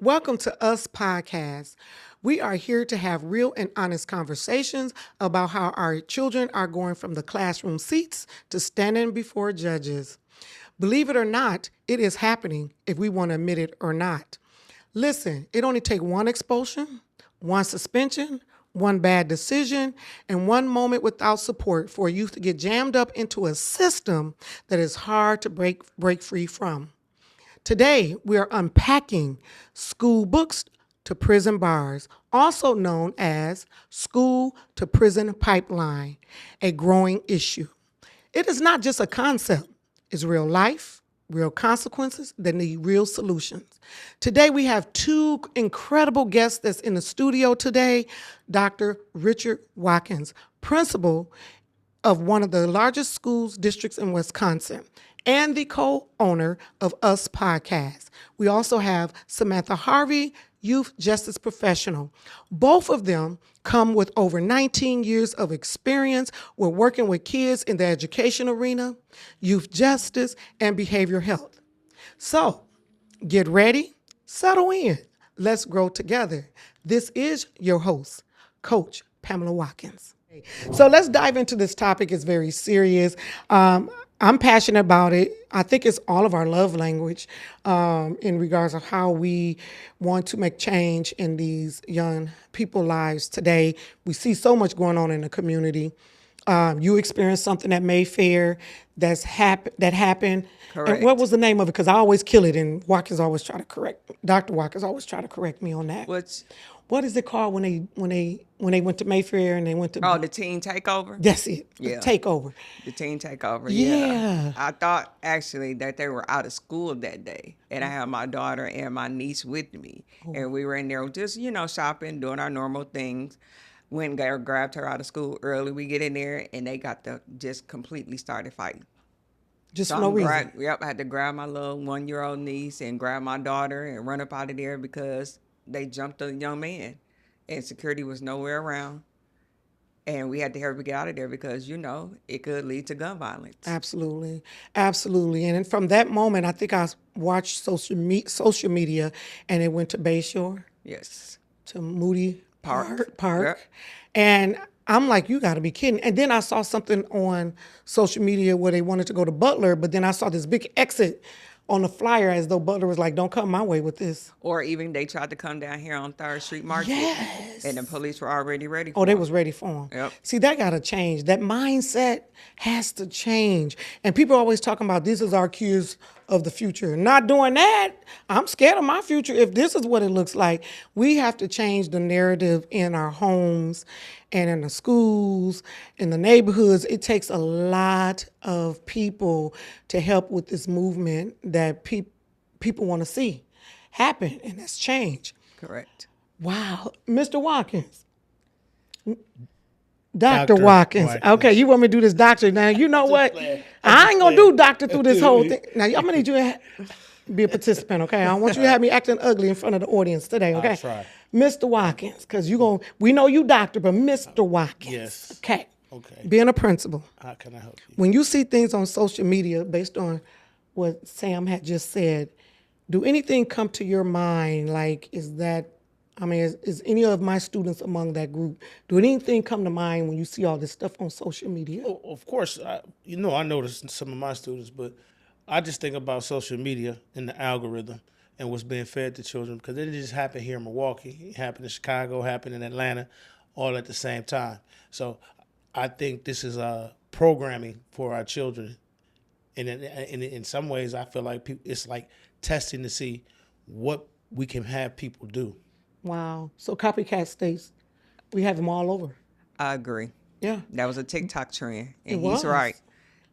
Welcome to Us Podcast. We are here to have real and honest conversations about how our children are going from the classroom seats to standing before judges. Believe it or not, it is happening if we want to admit it or not. Listen, it only takes one expulsion, one suspension, one bad decision, and one moment without support for a youth to get jammed up into a system that is hard to break free from. Today, we are unpacking school books to prison bars, also known as school to prison pipeline, a growing issue. It is not just a concept, it's real life, real consequences that need real solutions. Today, we have two incredible guests that's in the studio today. Dr. Richard Watkins, principal of one of the largest schools districts in Wisconsin, and the co-owner of Us Podcast. We also have Samantha Harvey, youth justice professional. Both of them come with over 19 years of experience with working with kids in the education arena, youth justice, and behavioral health. So, get ready, settle in, let's grow together. This is your host, Coach Pamela Watkins. So let's dive into this topic. It's very serious. I'm passionate about it. I think it's all of our love language in regards of how we want to make change in these young people's lives today. We see so much going on in the community. You experienced something at Mayfair that happened. Correct. And what was the name of it? Because I always kill it, and Dr. Watkins always try to correct me on that. What is it called when they went to Mayfair and they went to? Oh, the teen takeover? That's it. Yeah. Takeover. The teen takeover, Yeah. I thought actually that they were out of school that day. And I had my daughter and my niece with me. And we were in there just, shopping, doing our normal things. Went and grabbed her out of school early. We get in there and they got to just completely started fighting. Just for no reason. I had to grab my little 1-year-old niece and grab my daughter and run up out of there because they jumped a young man and security was nowhere around. And we had to hurry to get out of there because, it could lead to gun violence. Absolutely. Absolutely. And then from that moment, I think I watched social media and it went to Bayshore. Yes. To Moody Park. Yep. And I'm like, you got to be kidding. And then I saw something on social media where they wanted to go to Butler, but then I saw this big exit on the flyer as though Butler was like, don't come my way with this. Or even they tried to come down here on 3rd Street Market. Yes. And the police were already ready for Oh, they them. was ready for them. Yep. See, that got to change. That mindset has to change. And people are always talking about this is our kids of the future. Not doing that. I'm scared of my future if this is what it looks like. We have to change the narrative in our homes and in the schools, in the neighborhoods. It takes a lot of people to help with this movement that people want to see happen, and that's change. Correct. Wow. Mr. Watkins. Dr. Watkins. Okay, you want me to do this doctor. Now, you know what? I ain't going to do doctor through this whole thing. Now, I'm going to need you to be a participant, okay? I don't want you to have me acting ugly in front of the audience today, okay? I'll try. Mr. Watkins, because we know you doctor, but Mr. Watkins. Yes. Okay. Okay. Being a principal. How can I help you? When you see things on social media based on what Sam had just said, do anything come to your mind? Like, is any of my students among that group? Do anything come to mind when you see all this stuff on social media? Well, of course, I noticed some of my students, but I just think about social media and the algorithm and what's being fed to children because it didn't just happen here in Milwaukee. It happened in Chicago, happened in Atlanta, all at the same time. So I think this is programming for our children. And in some ways, I feel like it's like testing to see what we can have people do. Wow. So copycat states, we have them all over. I agree. Yeah. That was a TikTok trend. And It he's was. right.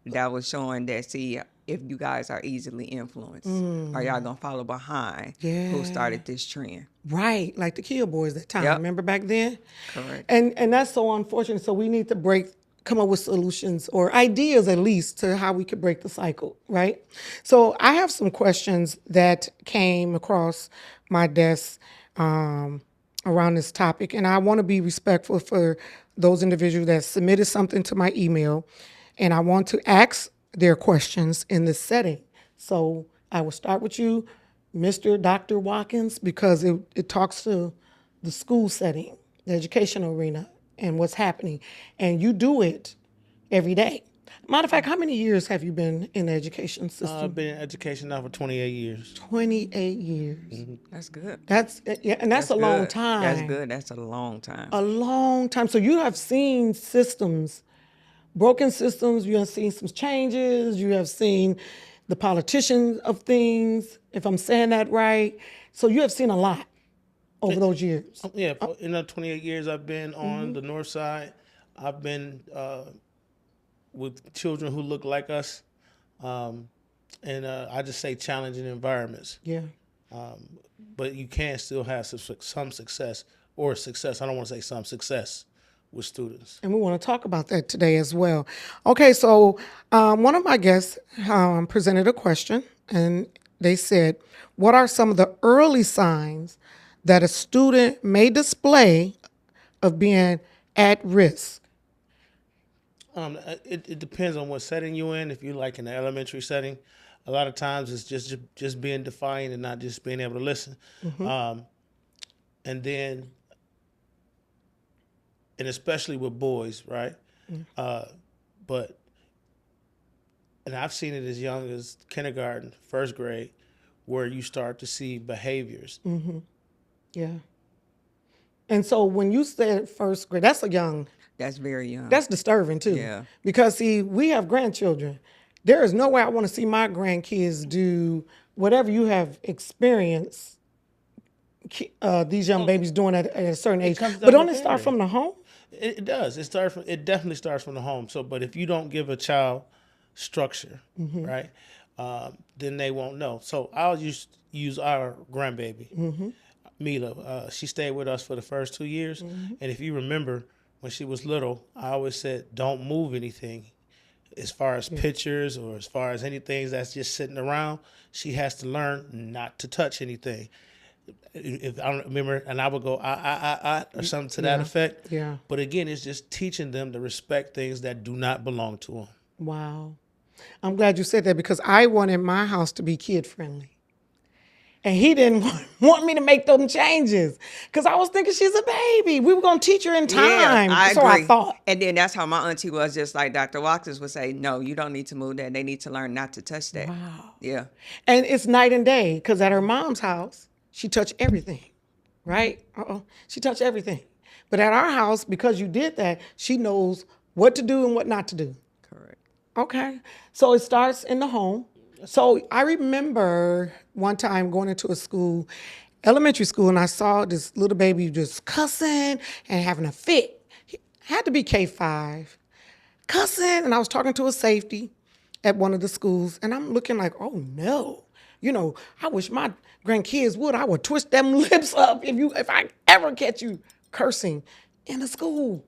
That was showing that, see, if you guys are easily influenced, are y'all going to follow behind who started this trend? Right. Like the Kill Boys that time. Yep. Remember back then? Correct. And that's so unfortunate. So we need to come up with solutions or ideas at least to how we could break the cycle, right? So I have some questions that came across my desk around this topic, and I want to be respectful for those individuals that submitted something to my email, and I want to ask their questions in this setting. So I will start with you, Mr. Dr. Watkins, because it talks to the school setting, the educational arena, and what's happening. And you do it every day. Matter of fact, how many years have you been in the education system? I've been in education now for 28 years. 28 years. That's good. That's yeah, and that's a long good. time. That's good. That's a long time. A long time. So you have seen systems, broken systems. You have seen some changes. You have seen the politicians of things, if I'm saying that right. So you have seen a lot over those years. Yeah, in the 28 years I've been on the north side, I've been with children who look like us, and I just say challenging environments. Yeah. But you can still have some success or success. I don't want to say some success with students. And we want to talk about that today as well. Okay, so one of my guests presented a question, and they said, what are some of the early signs that a student may display of being at risk? It depends on what setting you're in. If you're like in the elementary setting, a lot of times it's just being defiant and not just being able to listen. And then, and especially with boys, right? But, and I've seen it as young as kindergarten, first grade, where you start to see behaviors. Yeah. And so when you said first grade, that's That's very young. that's disturbing too. Yeah. Because see, we have grandchildren. There is no way I want to see my grandkids do whatever you have experienced these young babies doing at a certain age. comes down But to don't it start parenting. from the home? It does. It definitely starts from the home. So, but if you don't give a child structure, right, then they won't know. So I'll use our grandbaby, Mila. She stayed with us for the first 2 years, and if you remember, when she was little, I always said, "Don't move anything." As far as pictures or as far as anything that's just sitting around, she has to learn not to touch anything. If I don't remember, and I would go or something to that effect. Yeah. But again, it's just teaching them to respect things that do not belong to them. Wow. I'm glad you said that because I wanted my house to be kid friendly. And he didn't want me to make them changes because I was thinking she's a baby. We were going to teach her in time. I so agree. I thought. And then that's how my auntie was, just like Dr. Watkins would say, no, you don't need to move that. They need to learn not to touch that. Wow. Yeah. And it's night and day because at her mom's house, she touched everything, right? She touched everything. But at our house, because you did that, she knows what to do and what not to do. Correct. Okay. So it starts in the home. So I remember one time going into a school, elementary school, and I saw this little baby just cussing and having a fit. He had to be K5. Cussing, and I was talking to a safety at one of the schools, and I'm looking like, oh no. You know, I wish my grandkids would. I would twist them lips up if I ever catch you cursing in a school.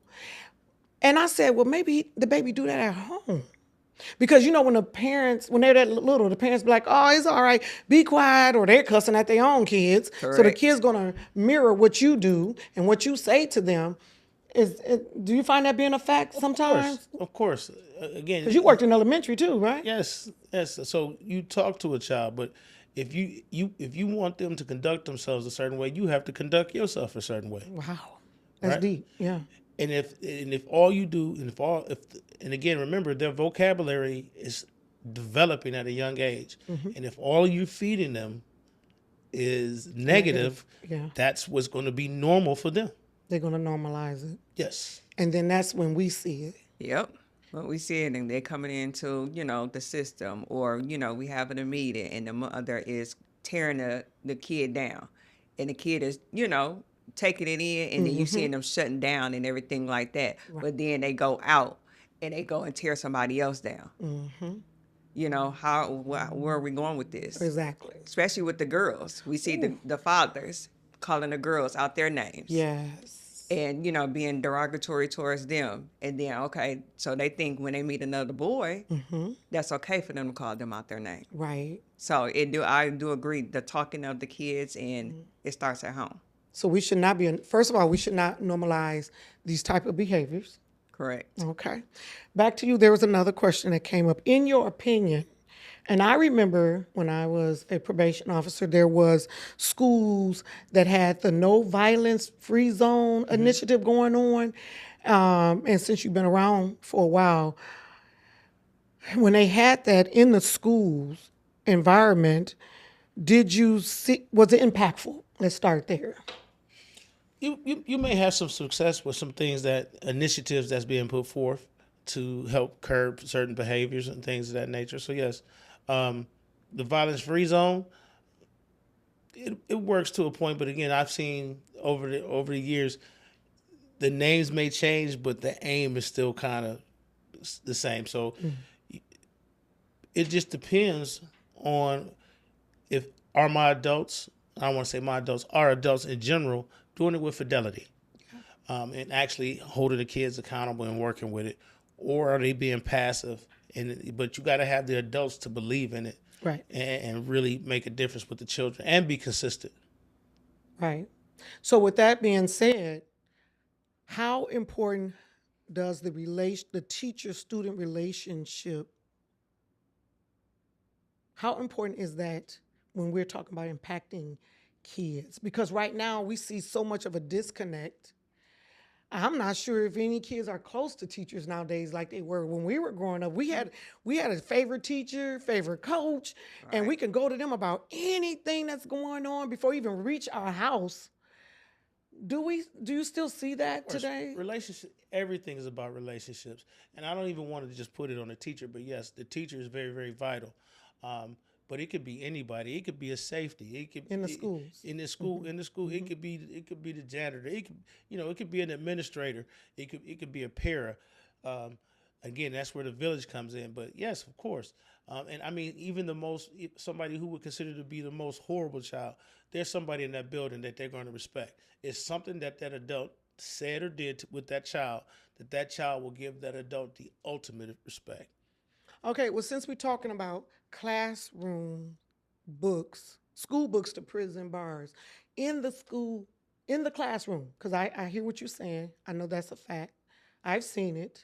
And I said, well, maybe the baby do that at home. Because you know when they're that little, the parents be like, oh, it's all right, be quiet, or they're cussing at their own kids. So the Correct. kid's gonna mirror what you do and what you say to them. Do you find that being a fact sometimes? Of course. Again, Because you worked in elementary too, right? yes. So you talk to a child, but if you want them to conduct themselves a certain way, you have to conduct yourself a certain way. Wow, that's Right. deep. Yeah. And if all you do, and again, remember their vocabulary is developing at a young age, and if all you're feeding them is negative, Yeah. that's what's going to be normal for them. They're gonna normalize it, Yes. and then that's when we see it. Yep. Well, we see it, and they're coming into, the system, or, we having a meeting, and the mother is tearing the kid down, and the kid is, taking it in, and then you seeing them shutting down and everything like that. But then they go out and they go and tear somebody else down. Where are we going with this? Exactly. Especially with the girls. We see the fathers calling the girls out their names. Yes. And, being derogatory towards them. And then, okay, so they think when they meet another boy, that's okay for them to call them out their name. Right. So I do agree, the talking of the kids, and it starts at home. So we should not first of all, we should not normalize these type of behaviors. Correct. Okay. Back to you. There was another question that came up. In your opinion, And I remember when I was a probation officer, there was schools that had the no violence free zone initiative going on. And since you've been around for a while, when they had that in the schools environment, did you see, was it impactful? Let's start there. You may have some success with some things that initiatives that's being put forth to help curb certain behaviors and things of that nature. So yes, the violence free zone, it works to a point, but again, I've seen over the years, the names may change, but the aim is still kind of the same. So it just depends on if are my adults, I don't want to say my adults, are adults in general doing it with fidelity, and actually holding the kids accountable and working with it, or are they being passive? But you got to have the adults to believe in it, Right. and really make a difference with the children and be consistent. Right. So with that being said, how important does the teacher student relationship, how important is that when we're talking about impacting kids? Because right now we see so much of a disconnect. I'm not sure if any kids are close to teachers nowadays like they were when we were growing up. We had a favorite teacher, favorite coach, and we Right. can go to them about anything that's going on before we even reach our house. Do you still see that Of course, today? relationship. Everything is about relationships, and I don't even want to just put it on the teacher. But yes, the teacher is very, very vital. But it could be anybody. It could be a safety. It could In the schools. in the school. In the school, it could be the janitor. It could it could be an administrator. It could be a para. Um, Again, that's where the village comes in. But yes, of course. And I mean, even somebody who would consider to be the most horrible child, there's somebody in that building that they're going to respect. It's something that that adult said or did with that child, that that child will give that adult the ultimate respect. Okay, well, since we're talking about classroom books, school books to prison bars, in the school, in the classroom, because I hear what you're saying. I know that's a fact. I've seen it.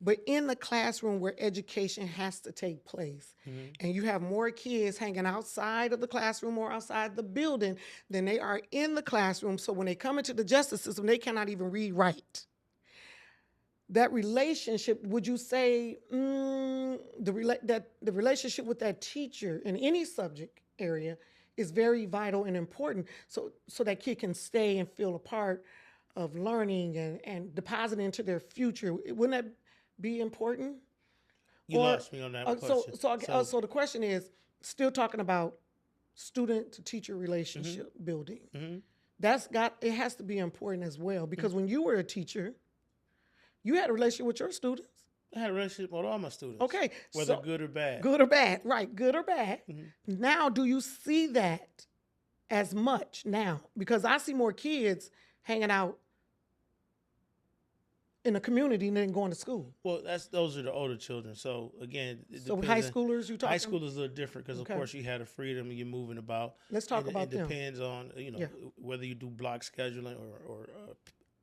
But in the classroom where education has to take place, and you have more kids hanging outside of the classroom or outside the building than they are in the classroom. So when they come into the justice system, they cannot even read right. That relationship, would you say that the relationship with that teacher in any subject area is very vital and important, so that kid can stay and feel a part of learning and depositing into their future? Wouldn't that be important? You Or lost me on that question. so the question is still talking about student to teacher relationship building. It has to be important as well, because when you were a teacher, you had a relationship with your students. I had a relationship with all my students, Okay, whether so good or bad. good or bad, right? Good or bad. Now, do you see that as much now? Because I see more kids hanging out in the community than going to school. Well, those are the older children. So again, it So depends high on- schoolers, you High talking? school is a little different because, Okay. of course, you had a freedom and you're moving about. Let's talk about it them. depends on Yeah. whether you do block scheduling or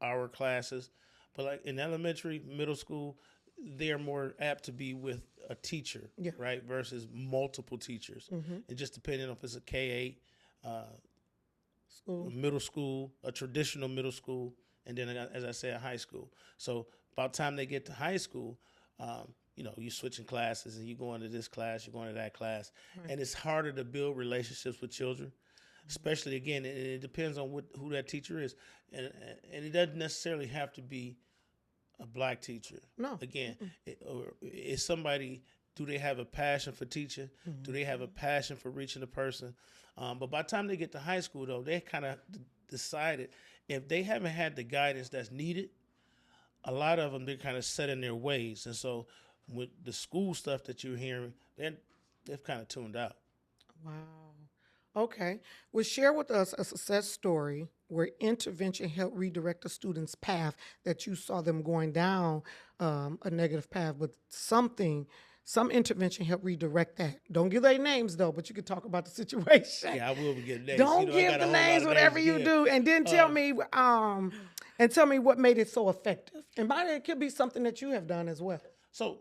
hour classes. But like in elementary, middle school, they're more apt to be with a teacher, Yeah. right, versus multiple teachers. And just depending on if it's a K-8, School. middle school, a traditional middle school, and then, as I said, high school. So about the time they get to high school, you're switching classes and you going to this class, you're going to that class, and it's harder to build relationships with children. Especially again, and it depends on who that teacher is, and it doesn't necessarily have to be a black teacher. No. Again, or is somebody? Do they have a passion for teaching? Do they have a passion for reaching a person? But by the time they get to high school, though, they kind of decided if they haven't had the guidance that's needed, a lot of them they're kind of set in their ways, and so with the school stuff that you're hearing, they've kind of tuned out. Wow. Okay. Well, share with us a success story where intervention helped redirect a student's path, that you saw them going down a negative path, but some intervention helped redirect that. Don't give their names though, but you could talk about the situation. Yeah, I will be getting names. Don't I give got the a whole lot names, of whatever names you to do, give. and then tell me what made it so effective. And by the way, it could be something that you have done as well. So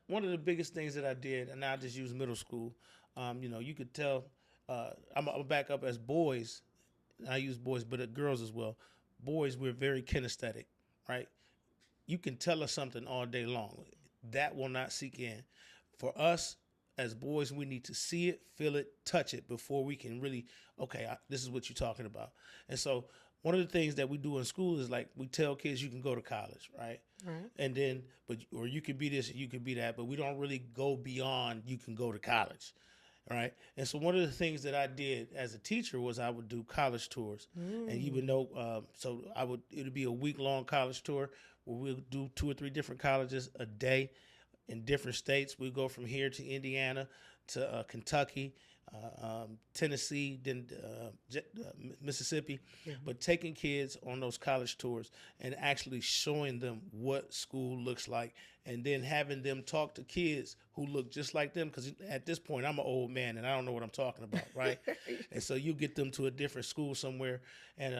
one of the biggest things that I did, and I just use middle school. You could tell. I'm back up as boys. I use boys, but girls as well. Boys, we're very kinesthetic, right? You can tell us something all day long. That will not sink in. For us as boys, we need to see it, feel it, touch it before we can really, okay, this is what you're talking about. And so one of the things that we do in school is like we tell kids you can go to college, right? Right. And then, or you could be this, you could be that, but we don't really go beyond you can go to college. Right. And so one of the things that I did as a teacher was I would do college tours, and you would know. So it would be a week-long college tour where we'll do 2 or 3 different colleges a day in different states. We go from here to Indiana to Kentucky, Tennessee, then Mississippi, but taking kids on those college tours and actually showing them what school looks like, and then having them talk to kids who look just like them, because at this point I'm an old man and I don't know what I'm talking about, right? And so you get them to a different school somewhere, and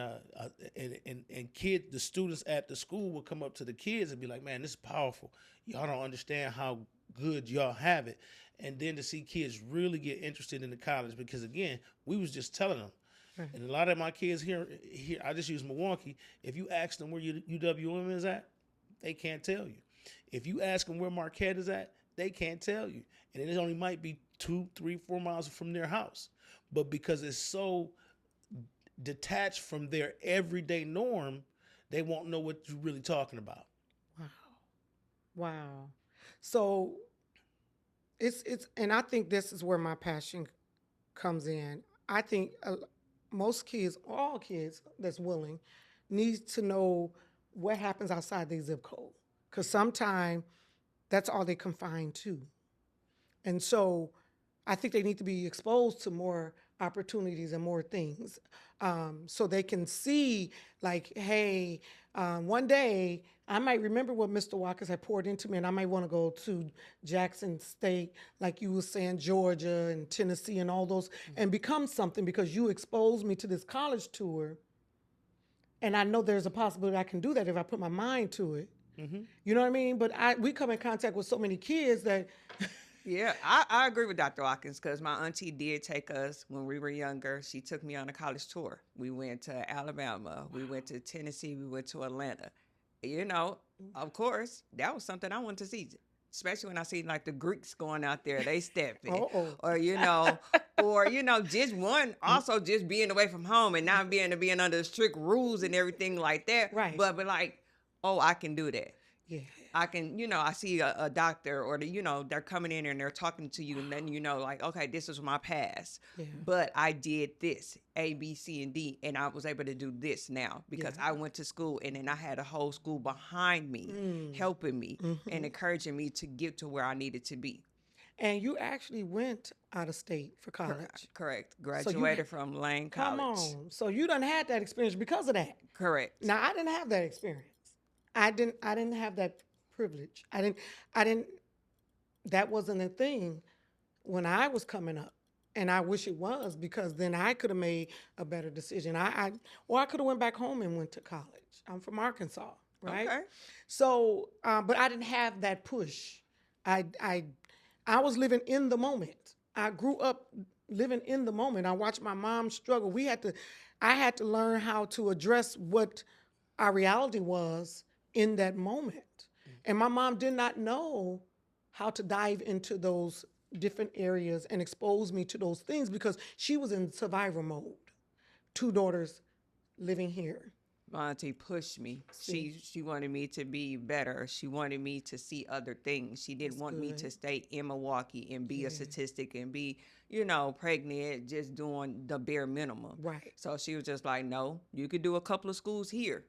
the students at the school will come up to the kids and be like, man, this is powerful. Y'all don't understand how good y'all have it. And then to see kids really get interested in the college, because again, we was just telling them. Right. And a lot of my kids here, I just use Milwaukee. If you ask them where UWM is at, they can't tell you. If you ask them where Marquette is at, they can't tell you. And it only might be 2, 3, 4 miles from their house. But because it's so detached from their everyday norm, they won't know what you're really talking about. Wow. So it's and I think this is where my passion comes in. I think most kids, all kids that's willing, need to know what happens outside their zip code, because sometimes that's all they confined to. And so I think they need to be exposed to more opportunities and more things, so they can see, like, hey, one day I might remember what Mr. Watkins had poured into me, and I might want to go to Jackson State, like you were saying, Georgia and Tennessee and all those, and become something because you exposed me to this college tour. And I know there's a possibility I can do that if I put my mind to it. Mm-hmm. You know what I mean? But we come in contact with so many kids that Yeah, I agree with Dr. Watkins, because my auntie did take us when we were younger. She took me on a college tour. We went to Alabama. We went to Tennessee. We went to Atlanta. Of course, that was something I wanted to see, especially when I see like the Greeks going out there, they stepping. Or just being away from home and not being under strict rules and everything like that. Right. But like, oh, I can do that. Yeah. I can, I see a doctor, or they're coming in and they're talking to you, and then like, okay, this is my past, but I did this A, B, C, and D, and I was able to do this now because I went to school, and then I had a whole school behind me, helping me and encouraging me to get to where I needed to be. And you actually went out of state for college. Correct. Graduated from Lane College. Come on. So you done had that experience because of that. Correct. Now I didn't have that experience. I didn't have that privilege. I didn't, that wasn't a thing when I was coming up. And I wish it was, because then I could have made a better decision. Or I could have went back home and went to college. I'm from Arkansas, right? Okay. So, but I didn't have that push. I was living in the moment. I grew up living in the moment. I watched my mom struggle. I had to learn how to address what our reality was in that moment. And my mom did not know how to dive into those different areas and expose me to those things because she was in survival mode. 2 daughters living here. My auntie pushed me. She wanted me to be better. She wanted me to see other things. She didn't want me to stay in Milwaukee and be a statistic and be, pregnant, just doing the bare minimum. Right. So she was just like, no, you could do a couple of schools here.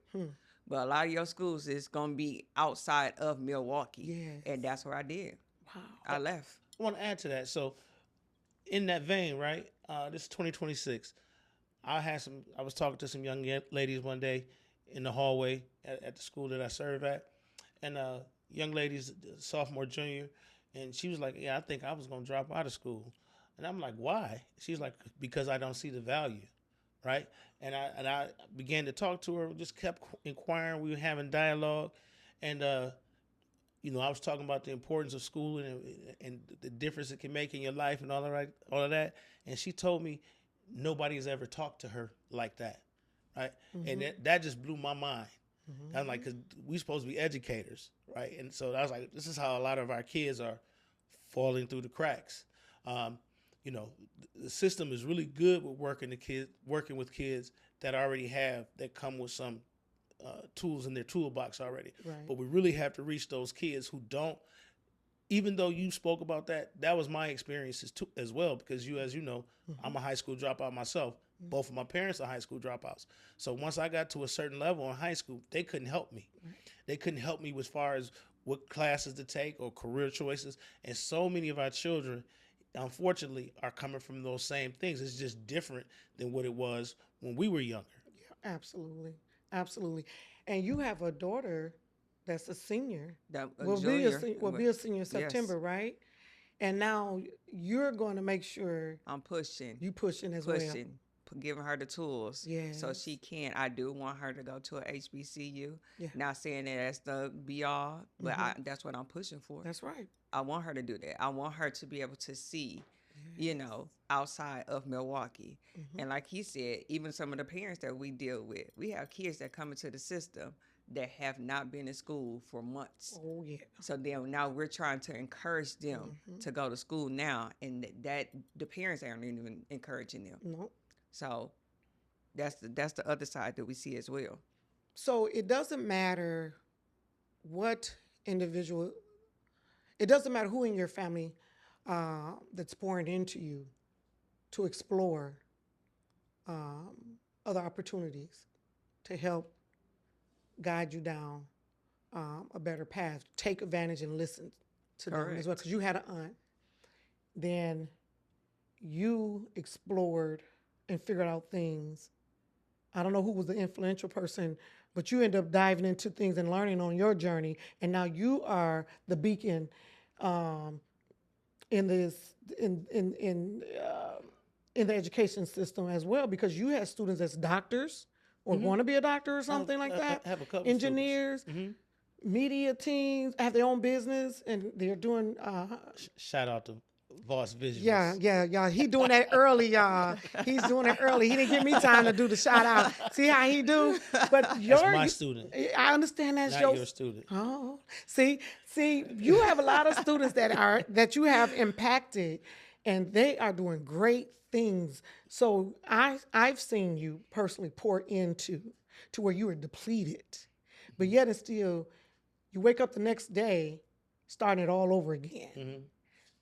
But a lot of your schools is going to be outside of Milwaukee. Yes. And that's where I did. Wow. I left. I want to add to that. So in that vein, right, this is 2026. I was talking to some young ladies one day in the hallway at the school that I serve at. And young ladies, sophomore, junior, and she was like, yeah, I think I was going to drop out of school. And I'm like, why? She's like, because I don't see the value. Right. And I began to talk to her, just kept inquiring. We were having dialogue. And I was talking about the importance of school and the difference it can make in your life and all of that. And she told me nobody has ever talked to her like that, right? And that just blew my mind. I'm like, because we supposed to be educators, right? And so I was like, this is how a lot of our kids are falling through the cracks. The system is really good with working with kids that come with some tools in their toolbox already. Right. But we really have to reach those kids who don't. Even though you spoke about that, that was my experiences too, as well. Because as you know, I'm a high school dropout myself. Both of my parents are high school dropouts. So once I got to a certain level in high school, they couldn't help me. Right. They couldn't help me as far as what classes to take or career choices. And so many of our children, unfortunately, are coming from those same things. It's just different than what it was when we were younger. Yeah, absolutely. Absolutely. And you have a daughter that's a senior. Will be a senior in September, Yes. right? And now you're going to make sure I'm pushing. you pushing as well. Giving her the tools so Yes. she can. I do want her to go to a HBCU. Yeah. Not saying that that's the be all, but that's what I'm pushing for. That's right. I want her to do that. I want her to be able to see, outside of Milwaukee. And like he said, even some of the parents that we deal with, we have kids that come into the system that have not been in school for months. Oh, yeah. So then now we're trying to encourage them to go to school now, and that the parents aren't even encouraging them. No. So that's the other side that we see as well. So it doesn't matter what individual, it doesn't matter who in your family that's pouring into you to explore other opportunities to help guide you down a better path. Take advantage and listen to them as well. Because you had an aunt, then you explored and figured out things. I don't know who was the influential person, but you end up diving into things and learning on your journey, and now you are the beacon in the education system as well, because you had students that's doctors or want to be a doctor or something like that. I have a couple engineers, media teams have their own business, and they're doing. Shout out to Voss Vision. Yeah. He doing that early, y'all. He's doing it early. He didn't give me time to do the shout out. See how he do? But that's my student. I understand that's Not your student. Oh, see, you have a lot of students that you have impacted, and they are doing great things. So I've seen you personally pour into to where you were depleted, but yet and still, you wake up the next day, starting it all over again.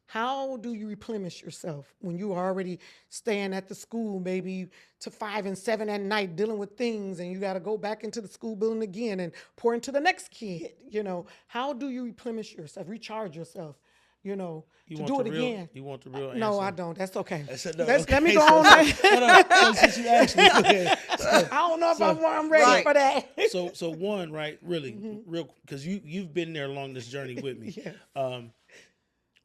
How do you replenish yourself when you are already staying at the school maybe to 5 and 7 at night dealing with things, and you got to go back into the school building again and pour into the next kid? How do you replenish yourself, recharge yourself, to do it again? You want the real answer? No, I don't. That's okay. Okay. Let me go on. Since you asked me, okay. I don't know if I'm ready for that. So one, right, really, real, because you've been there along this journey with me. Yes.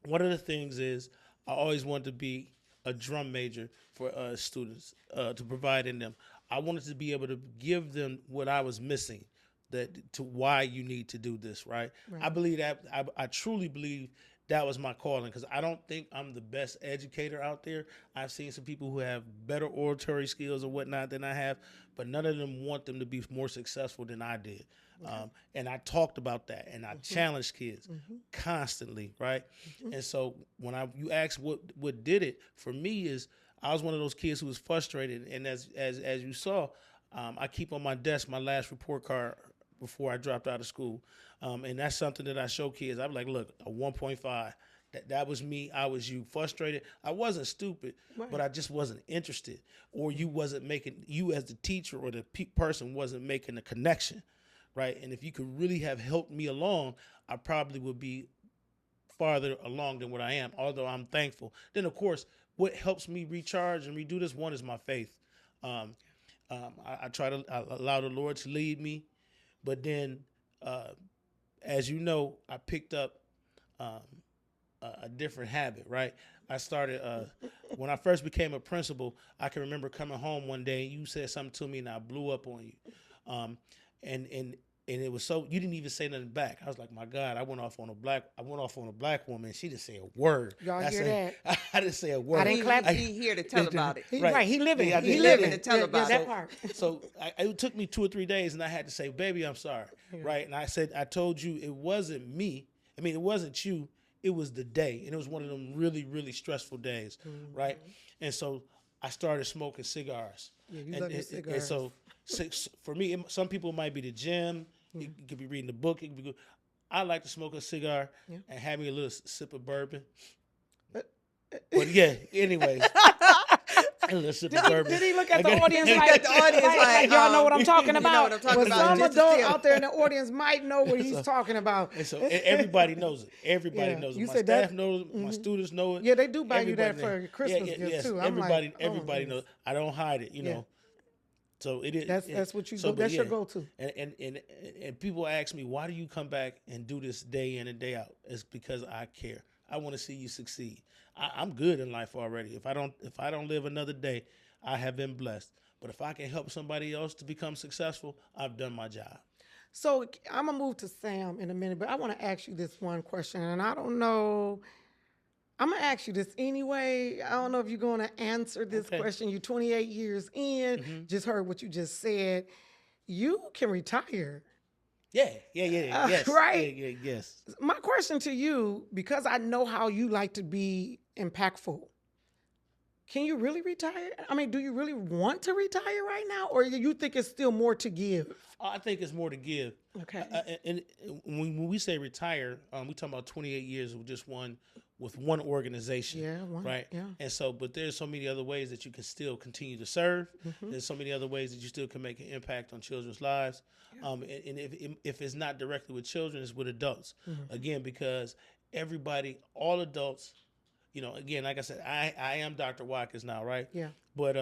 One of the things is I always wanted to be a drum major for students to provide in them. I wanted to be able to give them what I was missing, to why you need to do this, right? I believe that I truly believe that was my calling, because I don't think I'm the best educator out there. I've seen some people who have better oratory skills or whatnot than I have, but none of them want them to be more successful than I did. And I talked about that, and I challenged kids constantly, right? And so when you ask what did it for me, is I was one of those kids who was frustrated, and as you saw, I keep on my desk my last report card before I dropped out of school, and that's something that I show kids. I'm like, look, a 1.5. That was me. I was you. Frustrated. I wasn't stupid, but I just wasn't interested, or you as the teacher or the person wasn't making the connection. Right. And if you could really have helped me along, I probably would be farther along than what I am, although I'm thankful. Then, of course, what helps me recharge and redo this one is my faith. I try to allow the Lord to lead me. But then, as you know, I picked up a different habit, right? I started, when I first became a principal, I can remember coming home one day and you said something to me and I blew up on you. And And it was so you didn't even say nothing back. I was like, my God, I went off on a black woman. And she didn't say a word. Y'all hear that? I didn't say a word. I didn't clap. He here to tell about it. Right. He living. Yeah, He living living. to tell about that it. part. So it took me 2 or 3 days, and I had to say, baby, I'm sorry. Right. And I said, I told you it wasn't me. I mean, it wasn't you. It was the day. And it was one of them really, really stressful days. Right. And so I started smoking cigars. Yeah, you love your And cigars. so for me, some people might be the gym. You could be reading the book. It could be good. I like to smoke a cigar and have me a little sip of bourbon. But yeah, anyways. A little sip of bourbon. Did he look at the audience Look like, at the audience like, y'all know what I'm talking you know about? what I'm talking Well, about. some Just adult to out there in the audience might know what he's talking about. And so everybody knows it. Everybody Yeah. knows it. You My said staff that- knows it. My students know it. Yeah, they do buy you Everybody that for knows. your Christmas gift, yes. too. I'm like, Everybody oh, knows. I don't hide it, you know. So it is. That's what you so, go. but That's your yeah. go-to. And people ask me, why do you come back and do this day in and day out? It's because I care. I want to see you succeed. I'm good in life already. If I don't live another day, I have been blessed. But if I can help somebody else to become successful, I've done my job. So I'm gonna move to Sam in a minute, but I want to ask you this one question, and I don't know. I'm gonna ask you this anyway. I don't know if you're gonna answer this Okay. question. You're 28 years in. Just heard what you just said. You can retire. Yeah. Yes. Right. Yes. My question to you, because I know how you like to be impactful, can you really retire? I mean, do you really want to retire right now, or do you think it's still more to give? I think it's more to give. Okay. And when we say retire, we talking about 28 years with one organization. Yeah, one, right. yeah. And so, but there's so many other ways that you can still continue to serve. Mm-hmm. There's so many other ways that you still can make an impact on children's lives. And if it's not directly with children, it's with adults. Mm-hmm. Again, because all adults, again, like I said, I am Dr. Watkins now, right? Yeah. But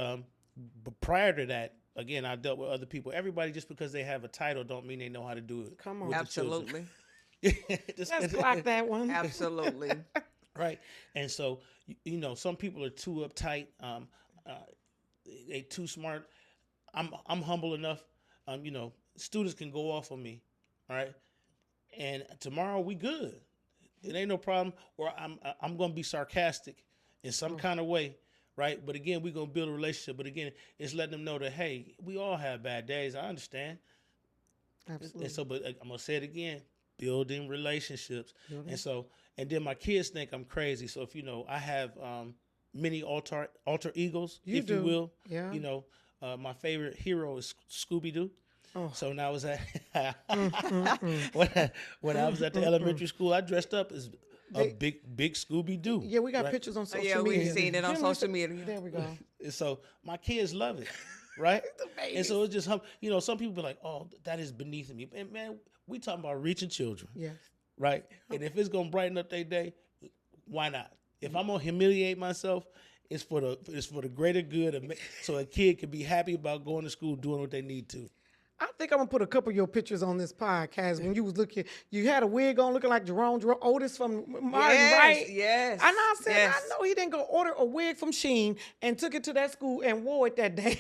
prior to that, again, I dealt with other people. Everybody, just because they have a title, don't mean they know how to do it. Come on. with the children. Absolutely. Let's clock that one. Absolutely. Right. And so, some people are too uptight. They too smart. I'm humble enough. Students can go off on me. All right. And tomorrow we good. It ain't no problem. Or I'm going to be sarcastic in some kind of way. Right. But again, we're going to build a relationship. But again, it's letting them know that, hey, we all have bad days. I understand. Absolutely. And so, but I'm going to say it again, building relationships. And then my kids think I'm crazy. So if I have many alter egos, You if do. you will. Yeah. My favorite hero is Scooby-Doo. Oh. So when I was at when I was at the elementary school, I dressed up as a big Scooby-Doo. Yeah, we got right? pictures on social Yeah, media. we've seen it on social media. There we go. And so my kids love it, right? And so it's just, some people be like, oh, that is beneath me. And man, we talking about reaching children. Yes. Right? And if it's gonna brighten up their day, why not? If I'm gonna humiliate myself, it's for the greater good, so a kid can be happy about going to school, doing what they need to. I think I'm gonna put a couple of your pictures on this podcast. When you was looking, you had a wig on, looking like Jerome Otis from Martin, right? Yes. And I said, yes. I know he didn't go order a wig from Sheen and took it to that school and wore it that day.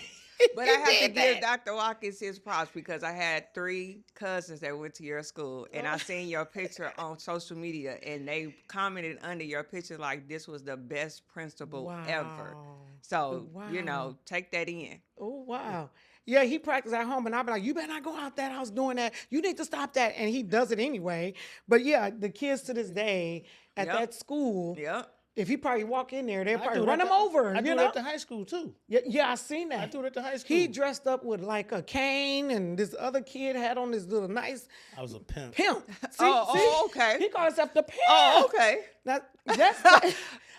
But He I have to did give that. Dr. Watkins his props because I had 3 cousins that went to your school, and I seen your picture on social media, and they commented under your picture like this was the best principal ever. Wow. So, Wow. take that in. Oh wow. Yeah, he practiced at home, and I'd be like, "You better not go out that house doing that. You need to stop that." And he does it anyway. But yeah, the kids to this day at Yep. that school, Yep. if he probably walk in there, they'll I probably do it run at him the- over. I do you it know? at the high school too. Yeah, I seen that. I do it at the high school. He dressed up with like a cane, and this other kid had on this little nice I was a pimp. pimp. See, Oh, okay. He called himself the pimp. Oh, okay. That's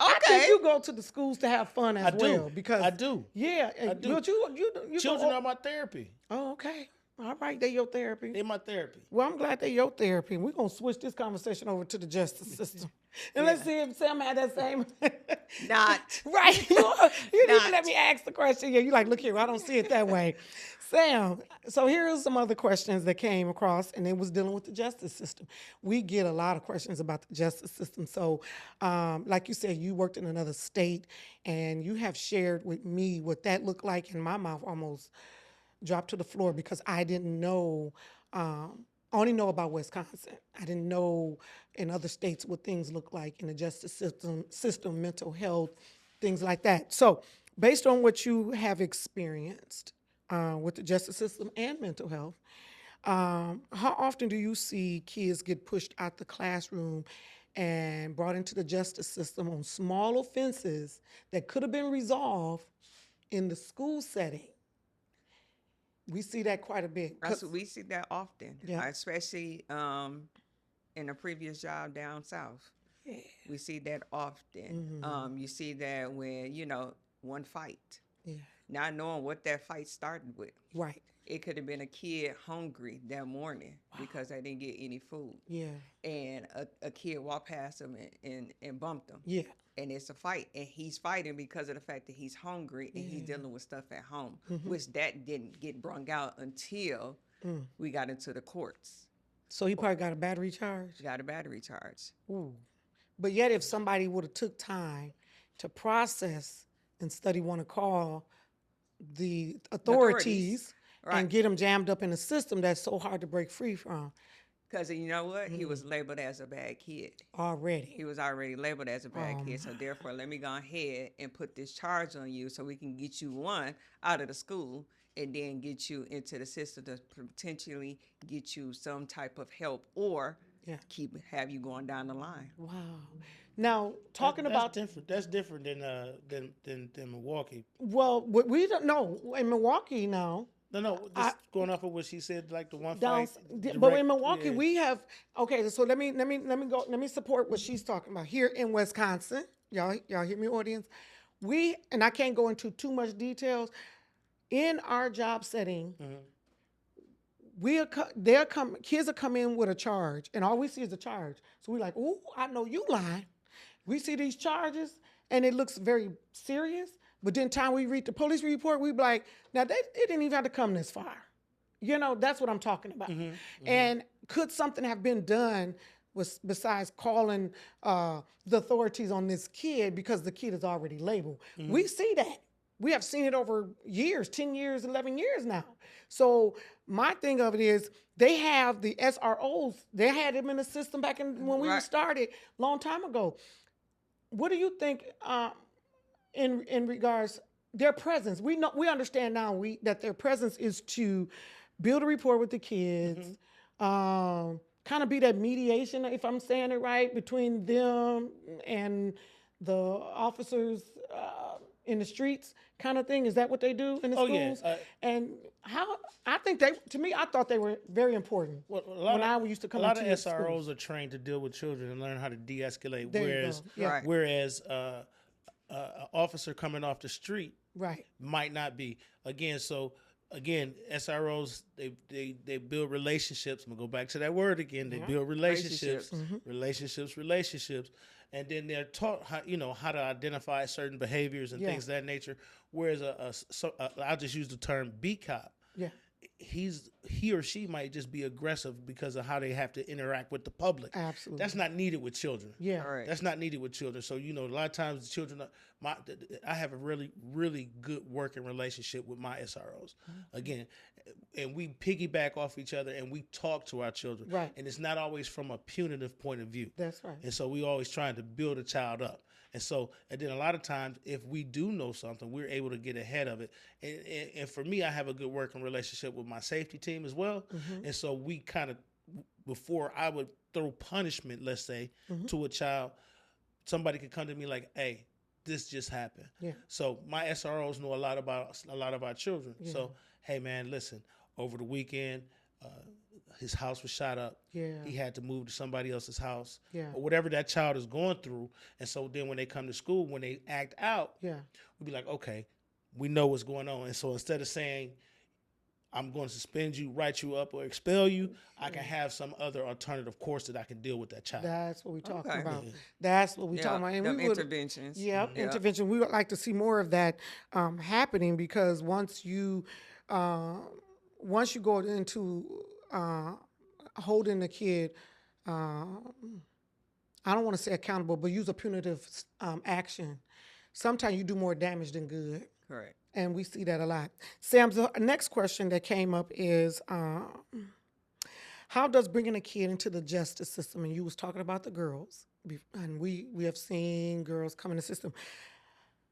I Okay. think you go to the schools to have fun as I do. well because I do. Yeah, I do. But you Children go, are my therapy. Oh, okay. All right, they your therapy. They're my therapy. Well, I'm glad they're your therapy. We're going to switch this conversation over to the justice system. And let's see if Sam had that same. Not. Right. You need to Not. let me ask the question. Yeah, you like, look here, I don't see it that way. Sam, so here are some other questions that came across, and it was dealing with the justice system. We get a lot of questions about the justice system. So, like you said, you worked in another state, and you have shared with me what that looked like, and my mouth almost dropped to the floor because I didn't know I only know about Wisconsin. I didn't know in other states what things look like in the justice system, mental health, things like that. So, based on what you have experienced with the justice system and mental health, how often do you see kids get pushed out the classroom and brought into the justice system on small offenses that could have been resolved in the school setting? We see that quite a bit. We see that often, Yeah. especially in a previous job down south. We see that often. You see that when, one fight, Yeah. not knowing what that fight started with. Right. It could have been a kid hungry that morning because they didn't get any food. Yeah. And a kid walked past him and bumped him. Yeah. And it's a fight. And he's fighting because of the fact that he's hungry and he's dealing with stuff at home, which that didn't get brung out until we got into the courts. So he probably got a battery charge. Got a battery charge. Ooh. But yet, if somebody would have took time to process and study, want to call the authorities Right. and get them jammed up in a system that's so hard to break free from Because you know what? He was labeled as a bad kid. already. He was already labeled as a bad kid. So therefore, let me go ahead and put this charge on you so we can get you, one, out of the school and then get you into the system to potentially get you some type of help or Yeah. have you going down the line. Wow. Now, talking That's about different. That's different than Milwaukee. well, we don't know in Milwaukee now. No, just going off of what she said, like the one Down, fight. but direct- in Milwaukee, yeah. we have okay. So let me support what she's talking about here in Wisconsin. Y'all hear me, audience? And I can't go into too much details. In our job setting, kids will come in with a charge, and all we see is a charge. So we're like, "Ooh, I know you lying." We see these charges, and it looks very serious. But then time we read the police report, we be like, "Now they didn't even have to come this far." That's what I'm talking about. And could something have been done besides calling the authorities on this kid because the kid is already labeled? We see that. We have seen it over years, 10 years, 11 years now. So my thing of it is they have the SROs. They had them in the system back when we Right. started a long time ago. What do you think in regards their presence? We understand now that their presence is to build a rapport with the kids, kind of be that mediation, if I'm saying it right, between them and the officers in the streets, kind of thing. Is that what they do in the Oh, yeah. schools? And how I thought they were very important. Well, when I used to come a lot of into SROs schools. are trained to deal with children and learn how to de-escalate. There you Whereas, go. Yeah. Right. whereas an officer coming off the street Right. might not be. Again, SROs they build relationships. I'm gonna go back to that word again. They build relationships, relationships, and then they're taught how to identify certain behaviors and Yeah. things of that nature. Whereas I'll just use the term beat cop. Yeah. He or she might just be aggressive because of how they have to interact with the public. Absolutely. That's not needed with children. Yeah. All right. That's not needed with children. So a lot of times the children, I have a really, really good working relationship with my SROs. Again, and we piggyback off each other and we talk to our children. Right. And it's not always from a punitive point of view. That's right. And so we always trying to build a child up. And then a lot of times, if we do know something, we're able to get ahead of it. And for me, I have a good working relationship with my safety team as well. And so we kind of, before I would throw punishment, let's say, to a child, somebody could come to me like, "Hey, this just happened." Yeah. So my SROs know a lot about a lot of our children. So, hey man, listen, over the weekend, his house was shot up. Yeah. He had to move to somebody else's house. Yeah. Or whatever that child is going through. And so then when they come to school, when they act out, Yeah. we'd be like, okay, we know what's going on. And so instead of saying, I'm going to suspend you, write you up, or expel you, I can have some other alternative course that I can deal with that child. That's what we're talking Okay. about. That's what we're Yeah, talking about. And them we would, interventions. Yeah, Yeah. intervention. We would like to see more of that happening because once you go into holding the kid, I don't want to say accountable, but use a punitive action. Sometimes you do more damage than good. Correct. And we see that a lot. Sam, the next question that came up is, How does bringing a kid into the justice system, and you was talking about the girls, and we have seen girls come in the system.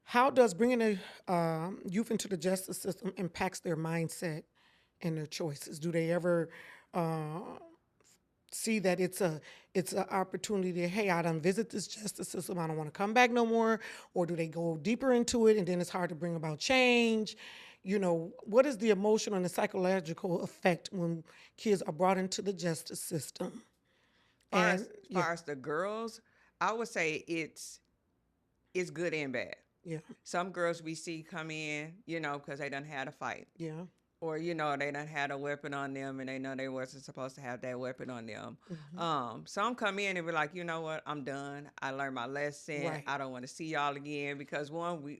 How does bringing a youth into the justice system impacts their mindset and their choices? Do they ever see that it's an opportunity to, hey, I done visit this justice system, I don't want to come back no more, or do they go deeper into it and then it's hard to bring about change? What is the emotional and the psychological effect when kids are brought into the justice system? Far And as far as the girls, I would say it's good and bad. yeah, Some girls we see come in, because they done had a fight. yeah, Or, they done had a weapon on them and they know they wasn't supposed to have that weapon on them. Some come in and be like, you know what, I'm done. I learned my lesson. right, I don't want to see y'all again because one,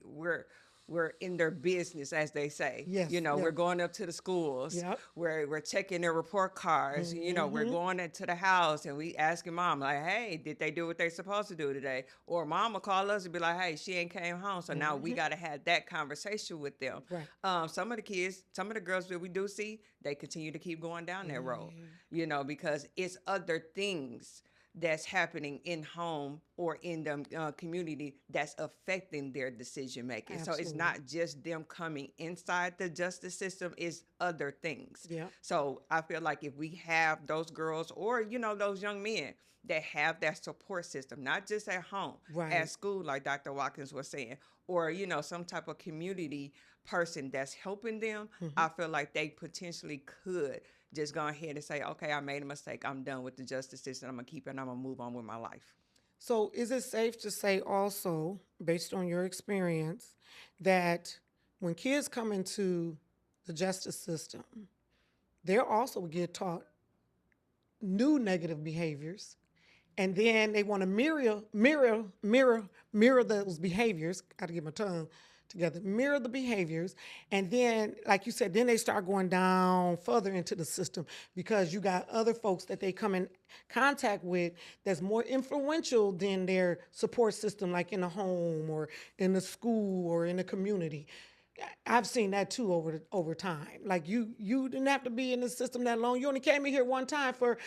we're in their business, as they say. yes, We're yep, going up to the schools. yep, We're checking their report cards. We're going into the house and we asking mom, like, hey, did they do what they supposed to do today? Or mom will call us and be like, hey, she ain't came home. So now we got to have that conversation with them. right, Some of the kids, some of the girls that we do see, they continue to keep going down that road, because it's other things that's happening in home or in the community that's affecting their decision making. So it's absolutely, not just them coming inside the justice system, it's other things. yeah, So I feel like if we have those girls or, those young men that have that support system, not just at home, right, at school, like Dr. Watkins was saying, or, some type of community person that's helping them, I feel like they potentially could just go ahead and say, okay, I made a mistake. I'm done with the justice system. I'm going to keep it and I'm going to move on with my life. So, is it safe to say also, based on your experience, that when kids come into the justice system, they'll also get taught new negative behaviors, and then they want to mirror those behaviors. Got to get my tongue together. Mirror the behaviors, and then, like you said, then they start going down further into the system because you got other folks that they come in contact with that's more influential than their support system, like in the home or in the school or in the community. I've seen that too over time. Like you didn't have to be in the system that long. You only came in here one time for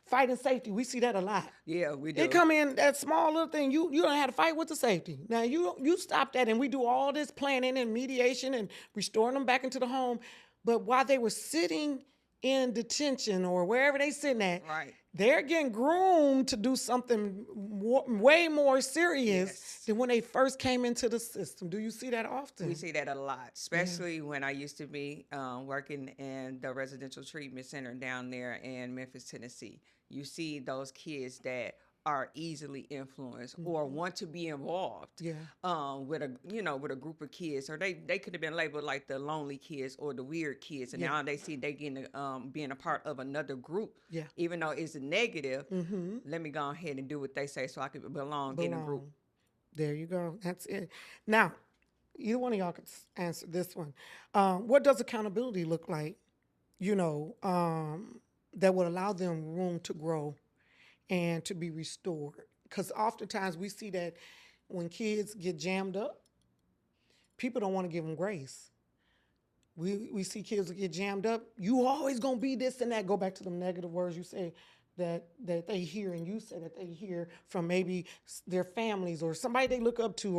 fight and safety. We see that a lot. Yeah, we They do. come in that small little thing. You don't have to fight with the safety. Now you stop that, and we do all this planning and mediation and restoring them back into the home. But while they were sitting in detention or wherever they sitting at, Right. they're getting groomed to do something way more serious Yes. than when they first came into the system. Do you see that often? We see that a lot, especially when I used to be working in the residential treatment center down there in Memphis, Tennessee. You see those kids that are easily influenced or want to be involved with a group of kids, or they could have been labeled like the lonely kids or the weird kids, and now they see they getting being a part of another group. Yeah. Even though it's a negative, let me go ahead and do what they say so I can belong in a group. There you go. That's it. Now, either one of y'all could answer this one. What does accountability look like? That would allow them room to grow and to be restored. Because oftentimes we see that when kids get jammed up, people don't want to give them grace. We see kids that get jammed up. You always gonna be this and that. Go back to them negative words you say that they hear, and you say that they hear from maybe their families or somebody they look up to,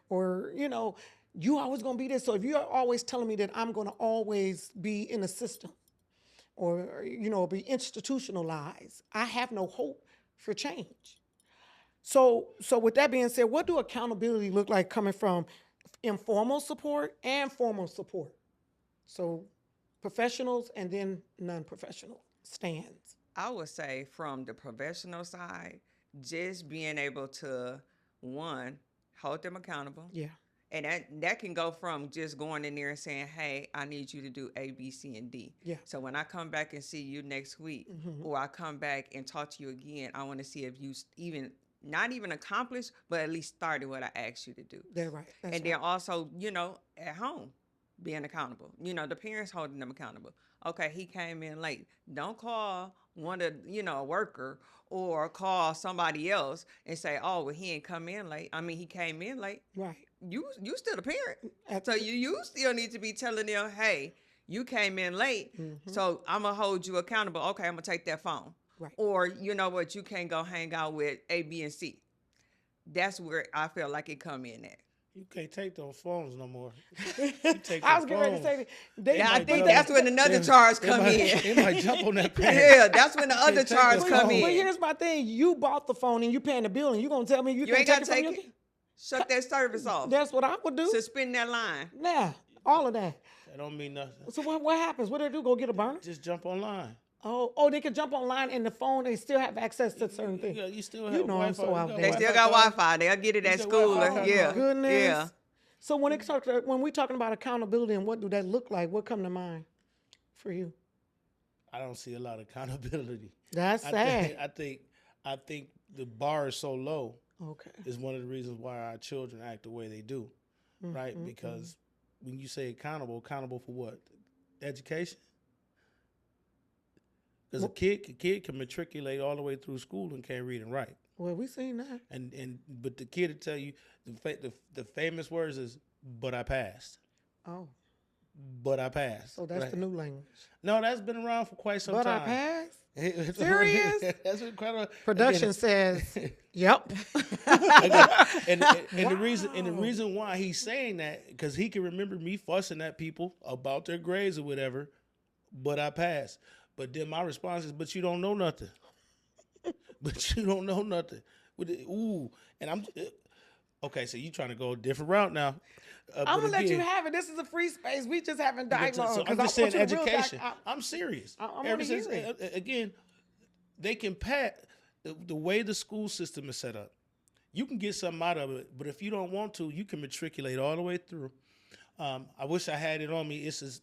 or you always gonna be this. So if you're always telling me that I'm gonna always be in a system, or be institutionalized, I have no hope for change. So with that being said, what do accountability look like coming from informal support and formal support? So professionals and then non-professional stands. I would say from the professional side, just being able to, one, hold them accountable. Yeah. And that can go from just going in there and saying, hey, I need you to do A, B, C, and D. Yeah. So when I come back and see you next week, or I come back and talk to you again, I want to see if you not even accomplished, but at least started what I asked you to do. That's right. That's And then also, at home, being accountable. The parents holding them accountable. Okay, he came in late. Don't call one of, a worker or call somebody else and say, oh, well, he ain't come in late. I mean, he came in late. right. You still the parent. So you still need to be telling them, hey, You came in late, so I'm going to hold you accountable. Okay, I'm going to take that phone. Right. Or, you know what, you can't go hang out with A, B, and C. That's where I feel like it come in at. You can't take those phones no more. You take I them was getting ready to say phones. that. They, Yeah, I might think jump that's on- when another they- charge they come might- in. They might jump on that parent. Yeah, that's when the other take charge the come phone. But in. here's my thing. You bought the phone and you paying the bill and you going to tell me you You can't ain't got to take it take from your it. kid? Shut that service off. That's what I would do. Suspend that line. Yeah, all of that. That don't mean nothing. So what happens? What do they do? Go get a burner? Just jump online. Oh, they can jump online in the phone and still have access to certain things. You still have You know I'm Wi-Fi. so You out got there. They still Wi-Fi got card? Wi-Fi. They'll get it You at still school. Wi-Fi Yeah. card? Goodness. Yeah. So when we talking about accountability and what do that look like, what come to mind for you? I don't see a lot of accountability. That's sad. I think the bar is so low Okay. is one of the reasons why our children act the way they do, right? Because when you say accountable for what? Education. Because a kid can matriculate all the way through school and can't read and write. Well, we seen that. But the kid will tell you the famous words is, "But I passed." Oh, But I passed. so that's right? the new language. No, that's been around for quite some But I time. passed. It's Serious? That's been quite a Production again, says, "Yep." and the reason why he's saying that because he can remember me fussing at people about their grades or whatever, but I passed. But then my response is, "But you don't know nothing." But you don't know nothing. Ooh, and I'm okay. So you trying to go a different route now? I'm gonna let you have it. This is a free space. We just having dialogue. So I'm 'cause I just saying want you to real education. talk. I'm serious. I wanna Ever since hear it. again, they can pat the way the school system is set up. You can get something out of it, but if you don't want to, you can matriculate all the way through. I wish I had it on me. It's this